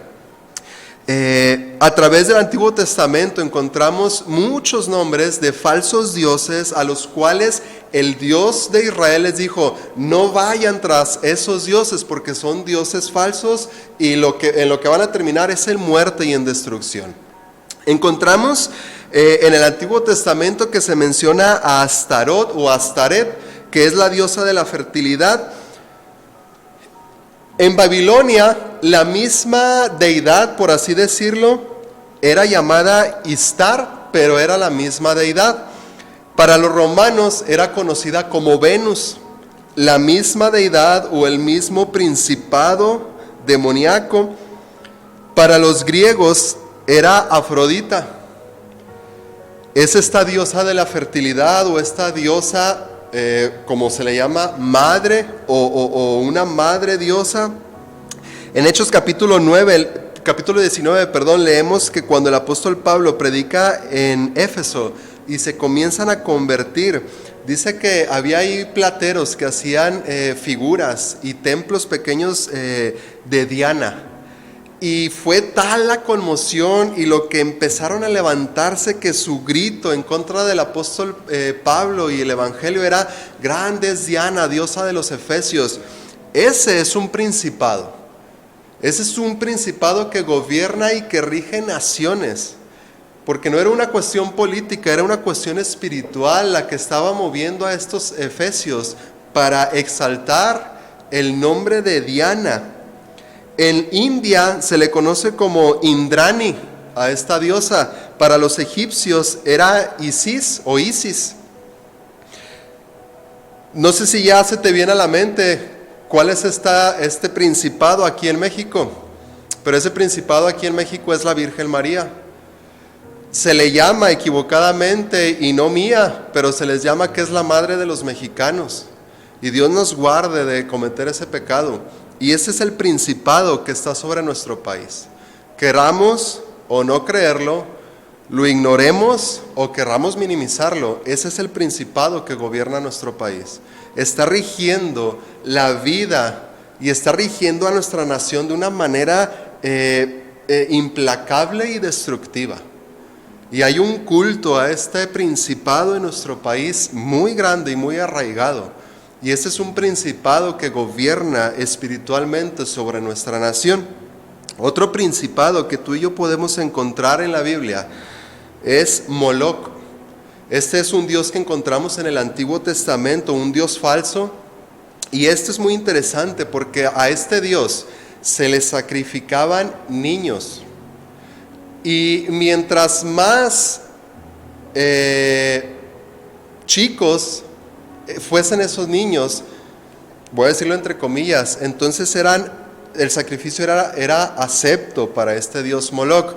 a través del Antiguo Testamento, encontramos muchos nombres de falsos dioses a los cuales el Dios de Israel les dijo: no vayan tras esos dioses porque son dioses falsos, y en lo que van a terminar es en muerte y en destrucción. Encontramos en el Antiguo Testamento que se menciona a Astarot o Astaret, que es la diosa de la fertilidad. En Babilonia, la misma deidad, por así decirlo, era llamada Istar, pero era la misma deidad. Para los romanos era conocida como Venus, la misma deidad o el mismo principado demoníaco. Para los griegos era Afrodita. Es esta diosa de la fertilidad, o esta diosa, como se le llama, madre o una madre diosa. En Hechos capítulo 19, leemos que cuando el apóstol Pablo predica en Éfeso y se comienzan a convertir, dice que había ahí plateros que hacían figuras y templos pequeños de Diana. Y fue tal la conmoción y lo que empezaron a levantarse, que su grito en contra del apóstol Pablo y el evangelio era: grande es Diana, diosa de los Efesios. Ese es un principado. Ese es un principado que gobierna y que rige naciones. Porque no era una cuestión política, era una cuestión espiritual la que estaba moviendo a estos efesios para exaltar el nombre de Diana. En India se le conoce como Indrani a esta diosa. Para los egipcios era Isis o Isis. No sé si ya se te viene a la mente cuál es este principado aquí en México. Pero ese principado aquí en México es la Virgen María. Se le llama equivocadamente, y no mía, pero se les llama que es la madre de los mexicanos. Y Dios nos guarde de cometer ese pecado. Y ese es el principado que está sobre nuestro país. Queramos o no creerlo, lo ignoremos o querramos minimizarlo, ese es el principado que gobierna nuestro país. Está rigiendo la vida y está rigiendo a nuestra nación de una manera implacable y destructiva. Y hay un culto a este principado en nuestro país muy grande y muy arraigado. Y ese es un principado que gobierna espiritualmente sobre nuestra nación. Otro principado que tú y yo podemos encontrar en la Biblia es Moloc. Este es un dios que encontramos en el Antiguo Testamento, un dios falso. Y esto es muy interesante porque a este dios se les sacrificaban niños. Y mientras más chicos fuesen esos niños, voy a decirlo entre comillas, entonces el sacrificio era acepto para este dios Moloch.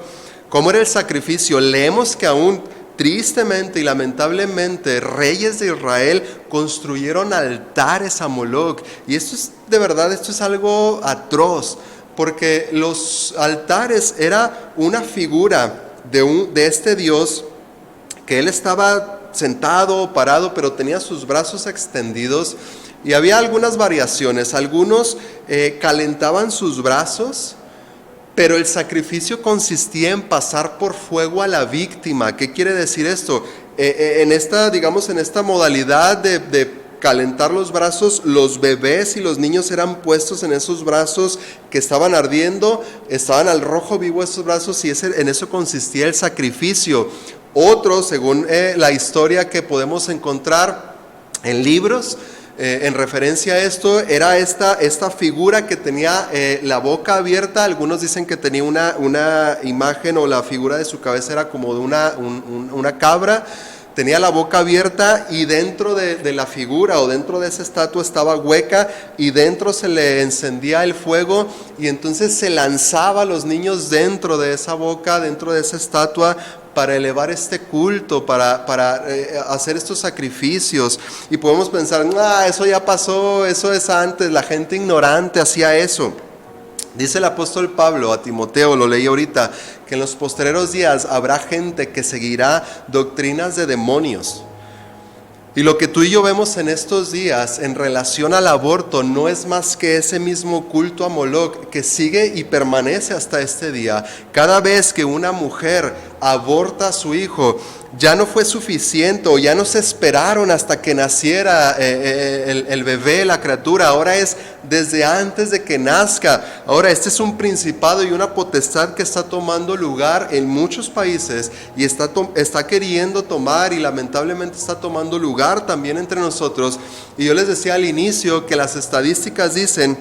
¿Cómo era el sacrificio? Leemos que aún tristemente y lamentablemente reyes de Israel construyeron altares a Moloch. Y esto es de verdad, esto es algo atroz, porque los altares era una figura de este dios que él estaba sentado, parado, pero tenía sus brazos extendidos. Y había algunas variaciones. Algunos calentaban sus brazos, pero el sacrificio consistía en pasar por fuego a la víctima. ¿Qué quiere decir esto? En esta modalidad de calentar los brazos, los bebés y los niños eran puestos en esos brazos que estaban ardiendo, estaban al rojo vivo esos brazos, y en eso consistía el sacrificio. Otro, según la historia que podemos encontrar en libros, en referencia a esto, era esta figura que tenía la boca abierta. Algunos dicen que tenía una imagen, o la figura de su cabeza era como de una cabra. Tenía la boca abierta, y dentro de la figura o dentro de esa estatua estaba hueca, y dentro se le encendía el fuego, y entonces se lanzaba a los niños dentro de esa boca, dentro de esa estatua, para elevar este culto, para hacer estos sacrificios. Y podemos pensar, eso ya pasó, eso es antes, la gente ignorante hacía eso. Dice el apóstol Pablo a Timoteo, lo leí ahorita, que en los postreros días habrá gente que seguirá doctrinas de demonios. Y lo que tú y yo vemos en estos días en relación al aborto no es más que ese mismo culto a Moloch que sigue y permanece hasta este día. Cada vez que una mujer aborta a su hijo, ya no fue suficiente, o ya no se esperaron hasta que naciera el bebé, la criatura. Ahora es desde antes de que nazca. Ahora este es un principado y una potestad que está tomando lugar en muchos países, y está queriendo tomar, y lamentablemente está tomando lugar también entre nosotros. Y yo les decía al inicio que las estadísticas dicen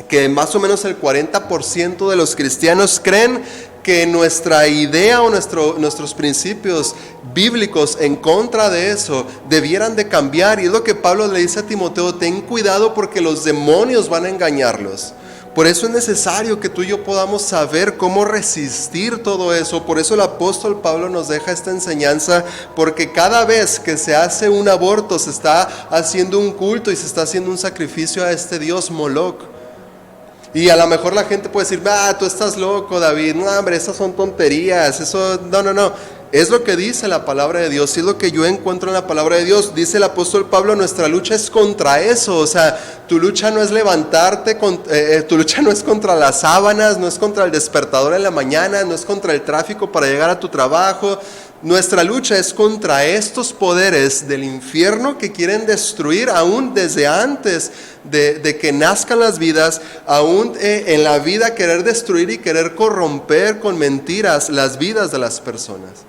que más o menos el 40% de los cristianos creen que nuestra idea o nuestros principios bíblicos en contra de eso debieran de cambiar. Y es lo que Pablo le dice a Timoteo: ten cuidado, porque los demonios van a engañarlos. Por eso es necesario que tú y yo podamos saber cómo resistir todo eso. Por eso el apóstol Pablo nos deja esta enseñanza, porque cada vez que se hace un aborto se está haciendo un culto y se está haciendo un sacrificio a este dios Moloch. Y a lo mejor la gente puede decir: tú estás loco, David, no, hombre, esas son tonterías, eso, no, es lo que dice la palabra de Dios, y es lo que yo encuentro en la palabra de Dios. Dice el apóstol Pablo: nuestra lucha es contra eso. O sea, tu lucha no es levantarte, tu lucha no es contra las sábanas, no es contra el despertador en la mañana, no es contra el tráfico para llegar a tu trabajo. Nuestra lucha es contra estos poderes del infierno que quieren destruir aún desde antes de que nazcan las vidas, aún en la vida querer destruir y querer corromper con mentiras las vidas de las personas.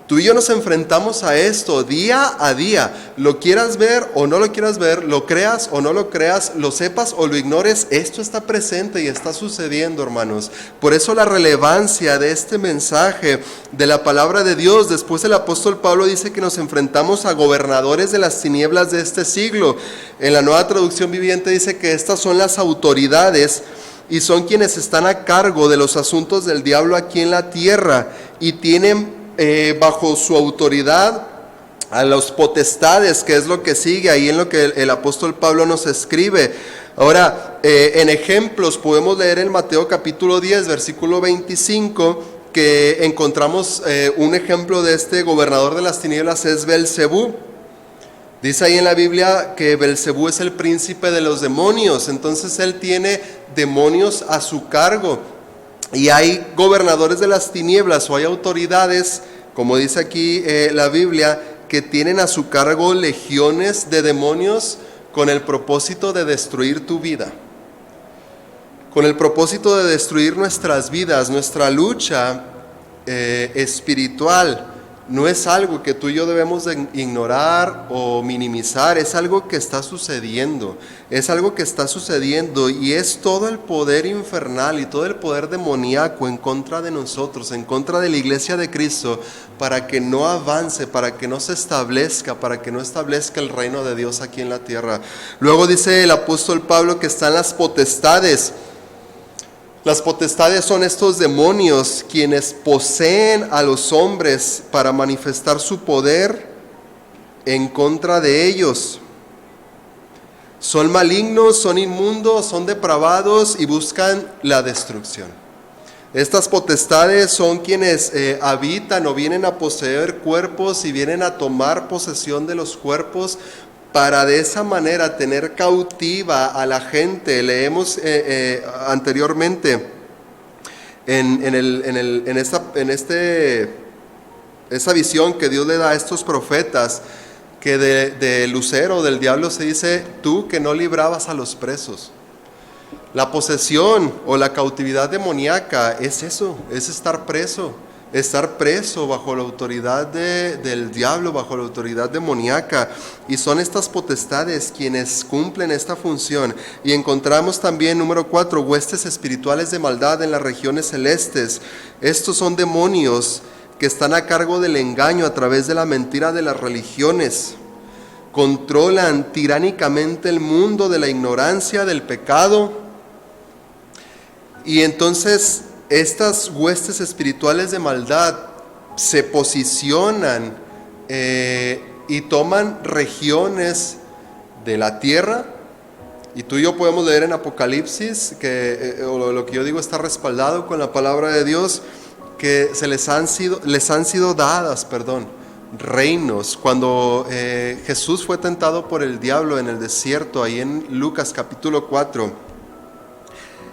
Tú y yo nos enfrentamos a esto día a día, lo quieras ver o no lo quieras ver, lo creas o no lo creas, lo sepas o lo ignores, esto está presente y está sucediendo, hermanos. Por eso la relevancia de este mensaje de la palabra de Dios. Después el apóstol Pablo dice que nos enfrentamos a gobernadores de las tinieblas de este siglo. En la Nueva Traducción Viviente dice que estas son las autoridades, y son quienes están a cargo de los asuntos del diablo aquí en la tierra, y tienen bajo su autoridad a los potestades, que es lo que sigue ahí en lo que el apóstol Pablo nos escribe. Ahora, en ejemplos podemos leer en Mateo capítulo 10, versículo 25, que encontramos un ejemplo de este gobernador de las tinieblas, es Belcebú. Dice ahí en la Biblia que Belcebú es el príncipe de los demonios, entonces él tiene demonios a su cargo. Y hay gobernadores de las tinieblas, o hay autoridades, como dice aquí la Biblia, que tienen a su cargo legiones de demonios con el propósito de destruir tu vida, con el propósito de destruir nuestras vidas. Nuestra lucha espiritual no es algo que tú y yo debemos de ignorar o minimizar, es algo que está sucediendo, y es todo el poder infernal y todo el poder demoníaco en contra de nosotros, en contra de la iglesia de Cristo, para que no avance, para que no se establezca, para que no establezca el reino de Dios aquí en la tierra. Luego dice el apóstol Pablo que están las potestades. Las potestades son estos demonios quienes poseen a los hombres para manifestar su poder en contra de ellos. Son malignos, son inmundos, son depravados y buscan la destrucción. Estas potestades son quienes habitan o vienen a poseer cuerpos y vienen a tomar posesión de los cuerpos para de esa manera tener cautiva a la gente. Leemos anteriormente esa visión que Dios le da a estos profetas, que de Lucero, del diablo, se dice: tú que no librabas a los presos. La posesión o la cautividad demoníaca es eso, es estar preso bajo la autoridad del diablo, bajo la autoridad demoníaca, y son estas potestades quienes cumplen esta función. Y encontramos también, número 4, huestes espirituales de maldad en las regiones celestes. Estos son demonios que están a cargo del engaño a través de la mentira de las religiones. Controlan tiránicamente el mundo de la ignorancia, del pecado, y entonces estas huestes espirituales de maldad se posicionan y toman regiones de la tierra. Y tú y yo podemos leer en Apocalipsis, lo que yo digo está respaldado con la palabra de Dios, que les han sido dadas reinos. Cuando Jesús fue tentado por el diablo en el desierto, ahí en Lucas capítulo 4,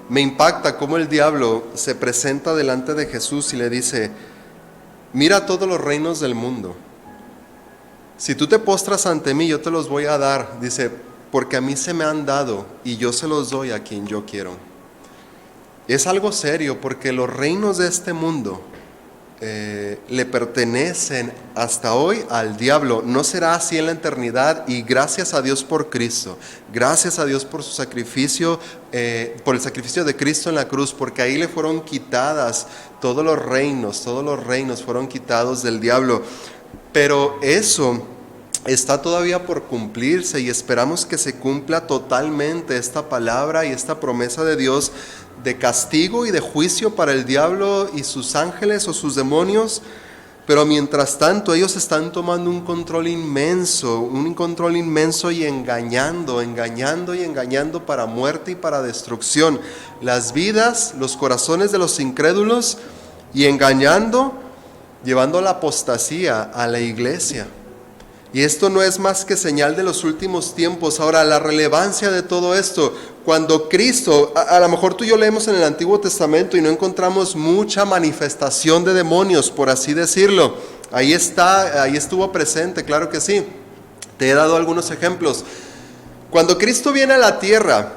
me impacta cómo el diablo se presenta delante de Jesús y le dice: mira todos los reinos del mundo. Si tú te postras ante mí, yo te los voy a dar. Dice, porque a mí se me han dado y yo se los doy a quien yo quiero. Es algo serio, porque los reinos de este mundo le pertenecen hasta hoy al diablo. No será así en la eternidad, y gracias a Dios por Cristo, gracias a Dios por su sacrificio, por el sacrificio de Cristo en la cruz, porque ahí le fueron quitadas todos los reinos fueron quitados del diablo. Pero eso está todavía por cumplirse, y esperamos que se cumpla totalmente esta palabra y esta promesa de Dios de castigo y de juicio para el diablo y sus ángeles o sus demonios. Pero mientras tanto ellos están tomando un control inmenso y engañando para muerte y para destrucción las vidas, los corazones de los incrédulos, y engañando, llevando la apostasía a la iglesia. Y esto no es más que señal de los últimos tiempos. Ahora, la relevancia de todo esto: cuando Cristo, a lo mejor tú y yo leemos en el Antiguo Testamento y no encontramos mucha manifestación de demonios, por así decirlo. Ahí estuvo presente, claro que sí. Te he dado algunos ejemplos. Cuando Cristo viene a la tierra,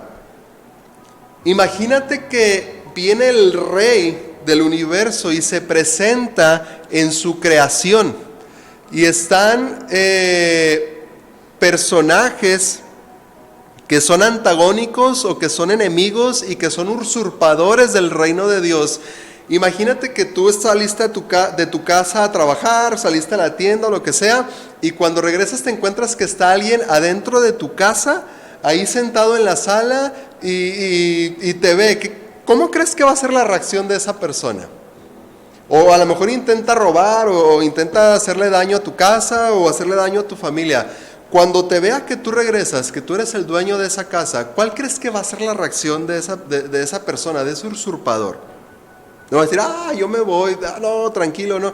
imagínate que viene el Rey del universo y se presenta en su creación. Y están personajes que son antagónicos o que son enemigos y que son usurpadores del reino de Dios. Imagínate que tú saliste de tu casa a trabajar, saliste a la tienda o lo que sea, y cuando regresas te encuentras que está alguien adentro de tu casa, ahí sentado en la sala, y te ve. ¿Cómo crees que va a ser la reacción de esa persona? O a lo mejor intenta robar, o intenta hacerle daño a tu casa, o hacerle daño a tu familia. Cuando te vea que tú regresas, que tú eres el dueño de esa casa, ¿cuál crees que va a ser la reacción de esa persona, de ese usurpador? No va a decir: yo me voy, no, tranquilo, no.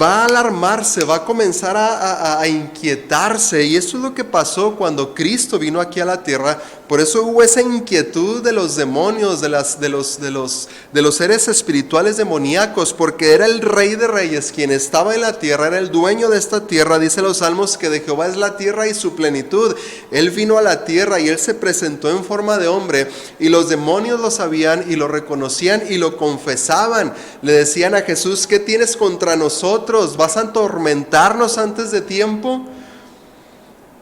Va a alarmarse, va a comenzar a inquietarse. Y eso es lo que pasó cuando Cristo vino aquí a la tierra, Por eso hubo esa inquietud de los demonios, de los seres espirituales demoníacos, porque era el Rey de Reyes quien estaba en la tierra, era el dueño de esta tierra. Dice los Salmos que de Jehová es la tierra y su plenitud. Él vino a la tierra y Él se presentó en forma de hombre, y los demonios lo sabían y lo reconocían y lo confesaban. Le decían a Jesús: ¿qué tienes contra nosotros? ¿Vas a atormentarnos antes de tiempo?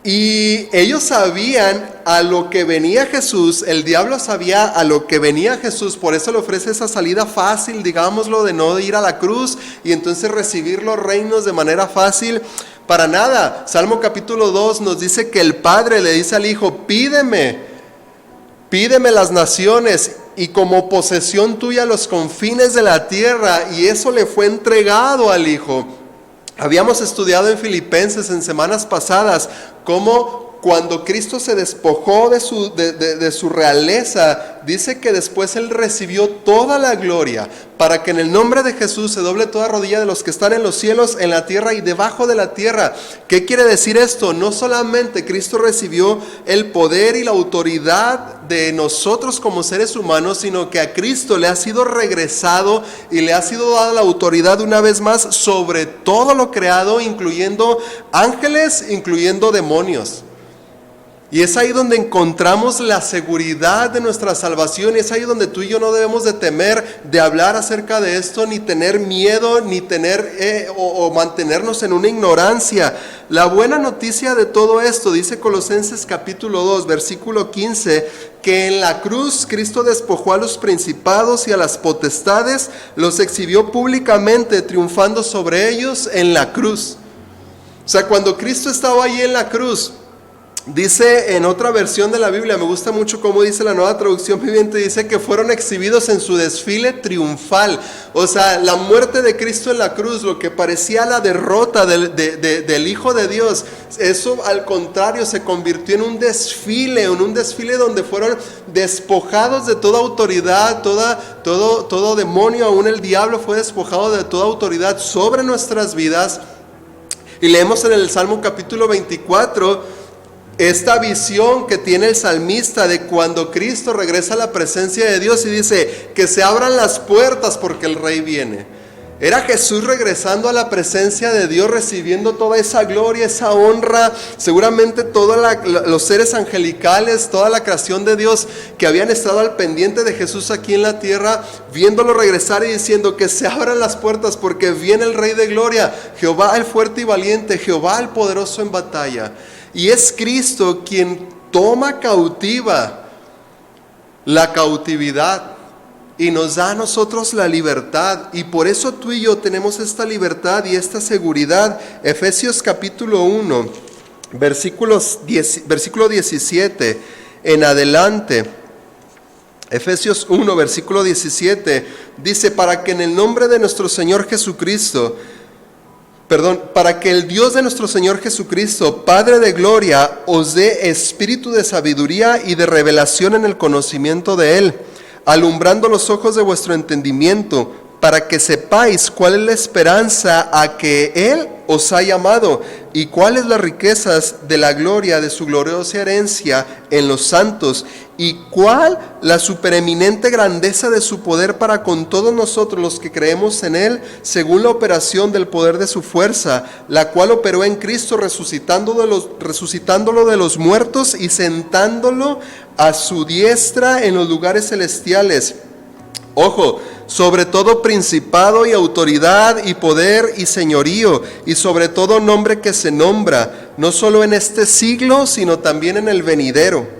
Y ellos sabían a lo que venía Jesús, el diablo sabía a lo que venía Jesús, por eso le ofrece esa salida fácil, digámoslo, de no ir a la cruz y entonces recibir los reinos de manera fácil. Para nada. Salmo capítulo 2 nos dice que el Padre le dice al Hijo: pídeme las naciones y como posesión tuya los confines de la tierra, y eso le fue entregado al Hijo. Habíamos estudiado en Filipenses en semanas pasadas cómo cuando Cristo se despojó de su realeza, dice que después Él recibió toda la gloria, para que en el nombre de Jesús se doble toda rodilla de los que están en los cielos, en la tierra y debajo de la tierra. ¿Qué quiere decir esto? No solamente Cristo recibió el poder y la autoridad de nosotros como seres humanos, sino que a Cristo le ha sido regresado y le ha sido dada la autoridad una vez más sobre todo lo creado, incluyendo ángeles, incluyendo demonios. Y es ahí donde encontramos la seguridad de nuestra salvación, y es ahí donde tú y yo no debemos de temer de hablar acerca de esto, ni tener miedo, ni tener o mantenernos en una ignorancia. La buena noticia de todo esto, dice Colosenses capítulo 2, versículo 15, que en la cruz Cristo despojó a los principados y a las potestades, los exhibió públicamente, triunfando sobre ellos en la cruz. O sea, cuando Cristo estaba ahí en la cruz, dice en otra versión de la Biblia, me gusta mucho cómo dice la Nueva Traducción Viviente, dice que fueron exhibidos en su desfile triunfal. O sea, la muerte de Cristo en la cruz, lo que parecía la derrota del Hijo de Dios, eso al contrario se convirtió en un desfile donde fueron despojados de toda autoridad, todo demonio, aún el diablo fue despojado de toda autoridad sobre nuestras vidas. Y leemos en el Salmo capítulo 24 esta visión que tiene el salmista de cuando Cristo regresa a la presencia de Dios y dice que se abran las puertas porque el Rey viene. Era Jesús regresando a la presencia de Dios, recibiendo toda esa gloria, esa honra. Seguramente todos los seres angelicales, toda la creación de Dios que habían estado al pendiente de Jesús aquí en la tierra, viéndolo regresar y diciendo que se abran las puertas porque viene el Rey de gloria, Jehová el fuerte y valiente, Jehová el poderoso en batalla. Y es Cristo quien toma cautiva la cautividad y nos da a nosotros la libertad. Y por eso tú y yo tenemos esta libertad y esta seguridad. Efesios capítulo 1, versículo 17 en adelante. Efesios 1, versículo 17 dice: para que en el nombre de nuestro Señor Jesucristo, para que el Dios de nuestro Señor Jesucristo, Padre de gloria, os dé espíritu de sabiduría y de revelación en el conocimiento de Él, alumbrando los ojos de vuestro entendimiento, para que sepáis cuál es la esperanza a que Él os ha llamado, y cuáles las riquezas de la gloria de su gloriosa herencia en los santos, y cuál la supereminente grandeza de su poder para con todos nosotros los que creemos en Él, según la operación del poder de su fuerza, la cual operó en Cristo resucitándolo de los muertos y sentándolo a su diestra en los lugares celestiales. Ojo, sobre todo principado y autoridad y poder y señorío, y sobre todo nombre que se nombra, no solo en este siglo, sino también en el venidero.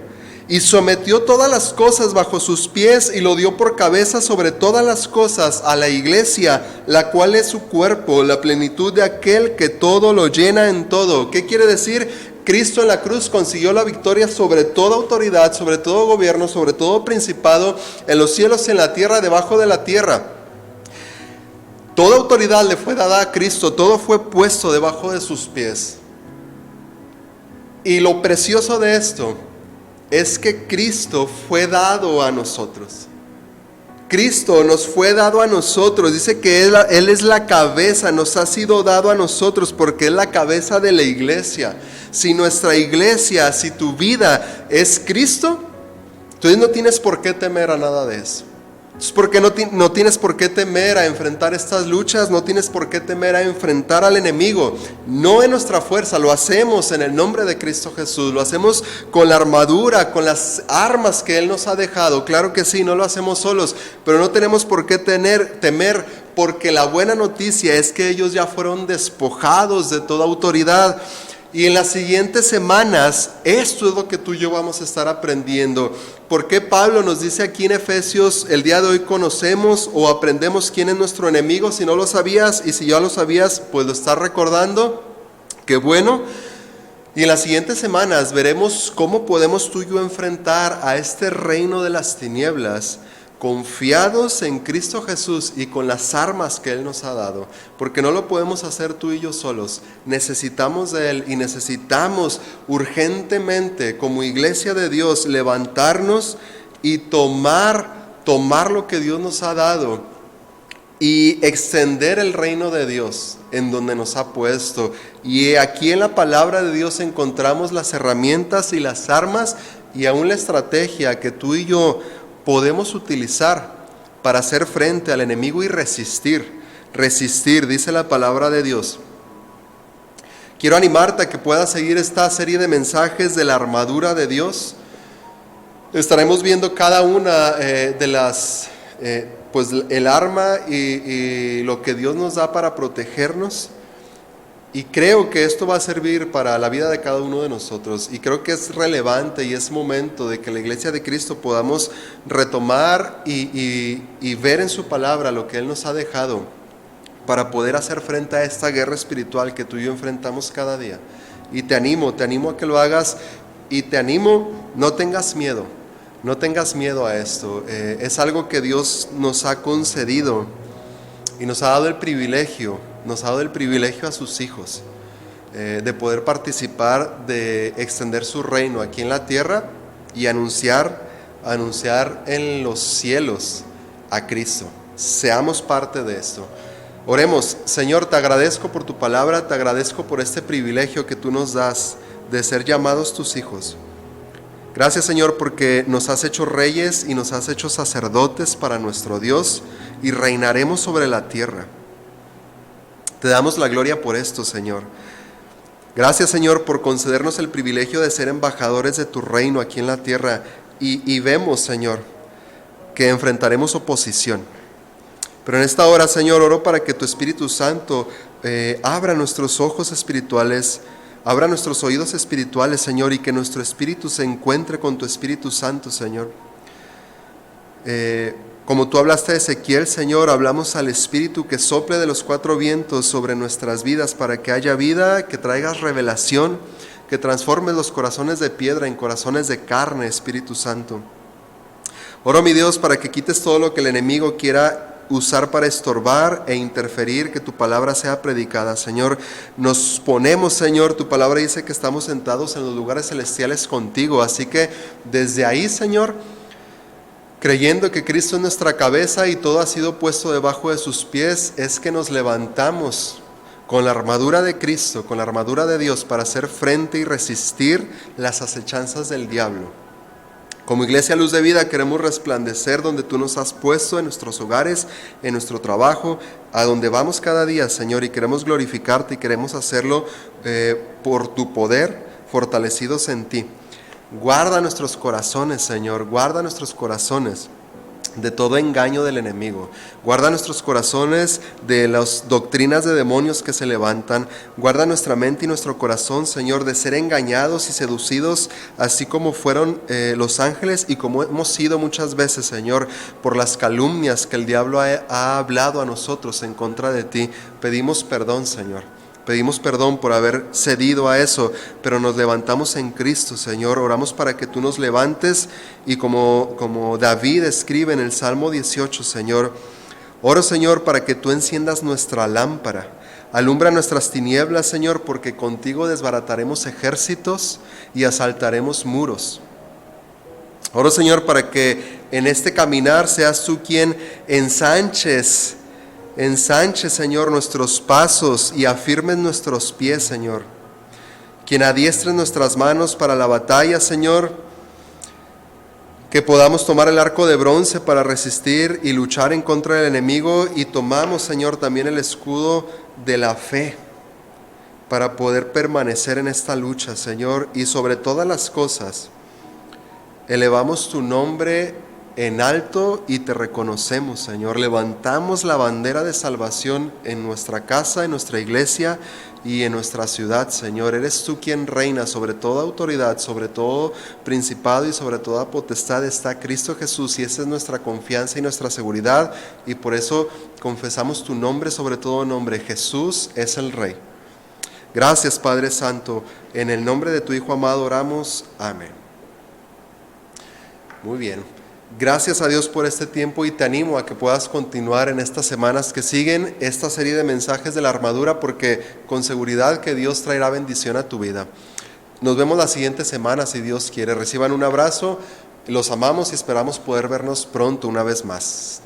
Y sometió todas las cosas bajo sus pies y lo dio por cabeza sobre todas las cosas a la iglesia, la cual es su cuerpo, la plenitud de aquel que todo lo llena en todo. ¿Qué quiere decir? Cristo en la cruz consiguió la victoria sobre toda autoridad, sobre todo gobierno, sobre todo principado, en los cielos y en la tierra, debajo de la tierra. Toda autoridad le fue dada a Cristo, todo fue puesto debajo de sus pies. Y lo precioso de esto es que Cristo fue dado a nosotros. Cristo nos fue dado a nosotros. Dice que Él es la cabeza, nos ha sido dado a nosotros porque es la cabeza de la iglesia. Si nuestra iglesia, si tu vida es Cristo, Entonces no tienes por qué temer a nada de eso. Es porque no tienes por qué temer a enfrentar estas luchas, no tienes por qué temer a enfrentar al enemigo, no en nuestra fuerza, lo hacemos en el nombre de Cristo Jesús, lo hacemos con la armadura, con las armas que Él nos ha dejado. Claro que sí, no lo hacemos solos, pero no tenemos por qué temer, porque la buena noticia es que ellos ya fueron despojados de toda autoridad. Y en las siguientes semanas, esto es lo que tú y yo vamos a estar aprendiendo. ¿Por qué Pablo nos dice aquí en Efesios, el día de hoy conocemos o aprendemos quién es nuestro enemigo? Si no lo sabías, y si ya lo sabías, pues lo estás recordando. Qué bueno. Y en las siguientes semanas veremos cómo podemos tú y yo enfrentar a este reino de las tinieblas, confiados en Cristo Jesús y con las armas que Él nos ha dado, porque no lo podemos hacer tú y yo solos, necesitamos de Él y necesitamos urgentemente como iglesia de Dios levantarnos y tomar lo que Dios nos ha dado y extender el reino de Dios en donde nos ha puesto. Y aquí en la palabra de Dios encontramos las herramientas y las armas y aún la estrategia que tú y yo podemos utilizar para hacer frente al enemigo y resistir, dice la palabra de Dios. Quiero animarte a que puedas seguir esta serie de mensajes de la armadura de Dios. Estaremos viendo cada una de las, pues el arma y lo que Dios nos da para protegernos. Y creo que esto va a servir para la vida de cada uno de nosotros. Y creo que es relevante y es momento de que la iglesia de Cristo podamos retomar y ver en su palabra lo que Él nos ha dejado para poder hacer frente a esta guerra espiritual que tú y yo enfrentamos cada día. Y te animo a que lo hagas y te animo, no tengas miedo a esto. Es algo que Dios nos ha concedido y nos ha dado el privilegio a sus hijos de poder participar, de extender su reino aquí en la tierra y anunciar en los cielos a Cristo. Seamos parte de esto. Oremos. Señor, te agradezco por tu palabra, te agradezco por este privilegio que tú nos das de ser llamados tus hijos. Gracias, Señor, porque nos has hecho reyes y nos has hecho sacerdotes para nuestro Dios y reinaremos sobre la tierra. Te damos la gloria por esto, Señor. Gracias, Señor, por concedernos el privilegio de ser embajadores de tu reino aquí en la tierra. Y vemos, Señor, que enfrentaremos oposición. Pero en esta hora, Señor, oro para que tu Espíritu Santo abra nuestros ojos espirituales, abra nuestros oídos espirituales, Señor, y que nuestro espíritu se encuentre con tu Espíritu Santo, Señor. Como tú hablaste a Ezequiel, Señor, hablamos al Espíritu que sople de los cuatro vientos sobre nuestras vidas para que haya vida, que traigas revelación, que transformes los corazones de piedra en corazones de carne, Espíritu Santo. Oro, mi Dios, para que quites todo lo que el enemigo quiera usar para estorbar e interferir, que tu palabra sea predicada. Señor, nos ponemos, Señor, tu palabra dice que estamos sentados en los lugares celestiales contigo, así que desde ahí, Señor, creyendo que Cristo es nuestra cabeza y todo ha sido puesto debajo de sus pies, es que nos levantamos con la armadura de Cristo, con la armadura de Dios, para hacer frente y resistir las acechanzas del diablo. Como Iglesia Luz de Vida queremos resplandecer donde tú nos has puesto, en nuestros hogares, en nuestro trabajo, a donde vamos cada día, Señor, y queremos glorificarte y queremos hacerlo por tu poder, fortalecidos en ti. Guarda nuestros corazones, Señor, guarda nuestros corazones de todo engaño del enemigo. Guarda nuestros corazones de las doctrinas de demonios que se levantan. Guarda nuestra mente y nuestro corazón, Señor, de ser engañados y seducidos, así como fueron los ángeles y como hemos sido muchas veces, Señor, por las calumnias que el diablo ha hablado a nosotros en contra de ti. Pedimos perdón, Señor. Pedimos perdón por haber cedido a eso, pero nos levantamos en Cristo, Señor. Oramos para que tú nos levantes y como David escribe en el Salmo 18, Señor, oro, Señor, para que tú enciendas nuestra lámpara. Alumbra nuestras tinieblas, Señor, porque contigo desbarataremos ejércitos y asaltaremos muros. Oro, Señor, para que en este caminar seas tú quien ensanches, Señor, nuestros pasos y afirmes nuestros pies, Señor. Quien adiestre nuestras manos para la batalla, Señor. Que podamos tomar el arco de bronce para resistir y luchar en contra del enemigo, y tomamos, Señor, también el escudo de la fe para poder permanecer en esta lucha, Señor, y sobre todas las cosas elevamos tu nombre en alto y te reconocemos, Señor. Levantamos la bandera de salvación en nuestra casa, en nuestra iglesia y en nuestra ciudad, Señor. Eres tú quien reina sobre toda autoridad, sobre todo principado y sobre toda potestad está Cristo Jesús, y esa es nuestra confianza y nuestra seguridad, y por eso confesamos tu nombre sobre todo nombre. Jesús es el Rey. Gracias, Padre Santo. En el nombre de tu Hijo amado oramos. Amén. Muy bien. Gracias a Dios por este tiempo, y te animo a que puedas continuar en estas semanas que siguen esta serie de mensajes de la armadura, porque con seguridad que Dios traerá bendición a tu vida. Nos vemos la siguiente semana si Dios quiere. Reciban un abrazo, los amamos y esperamos poder vernos pronto una vez más.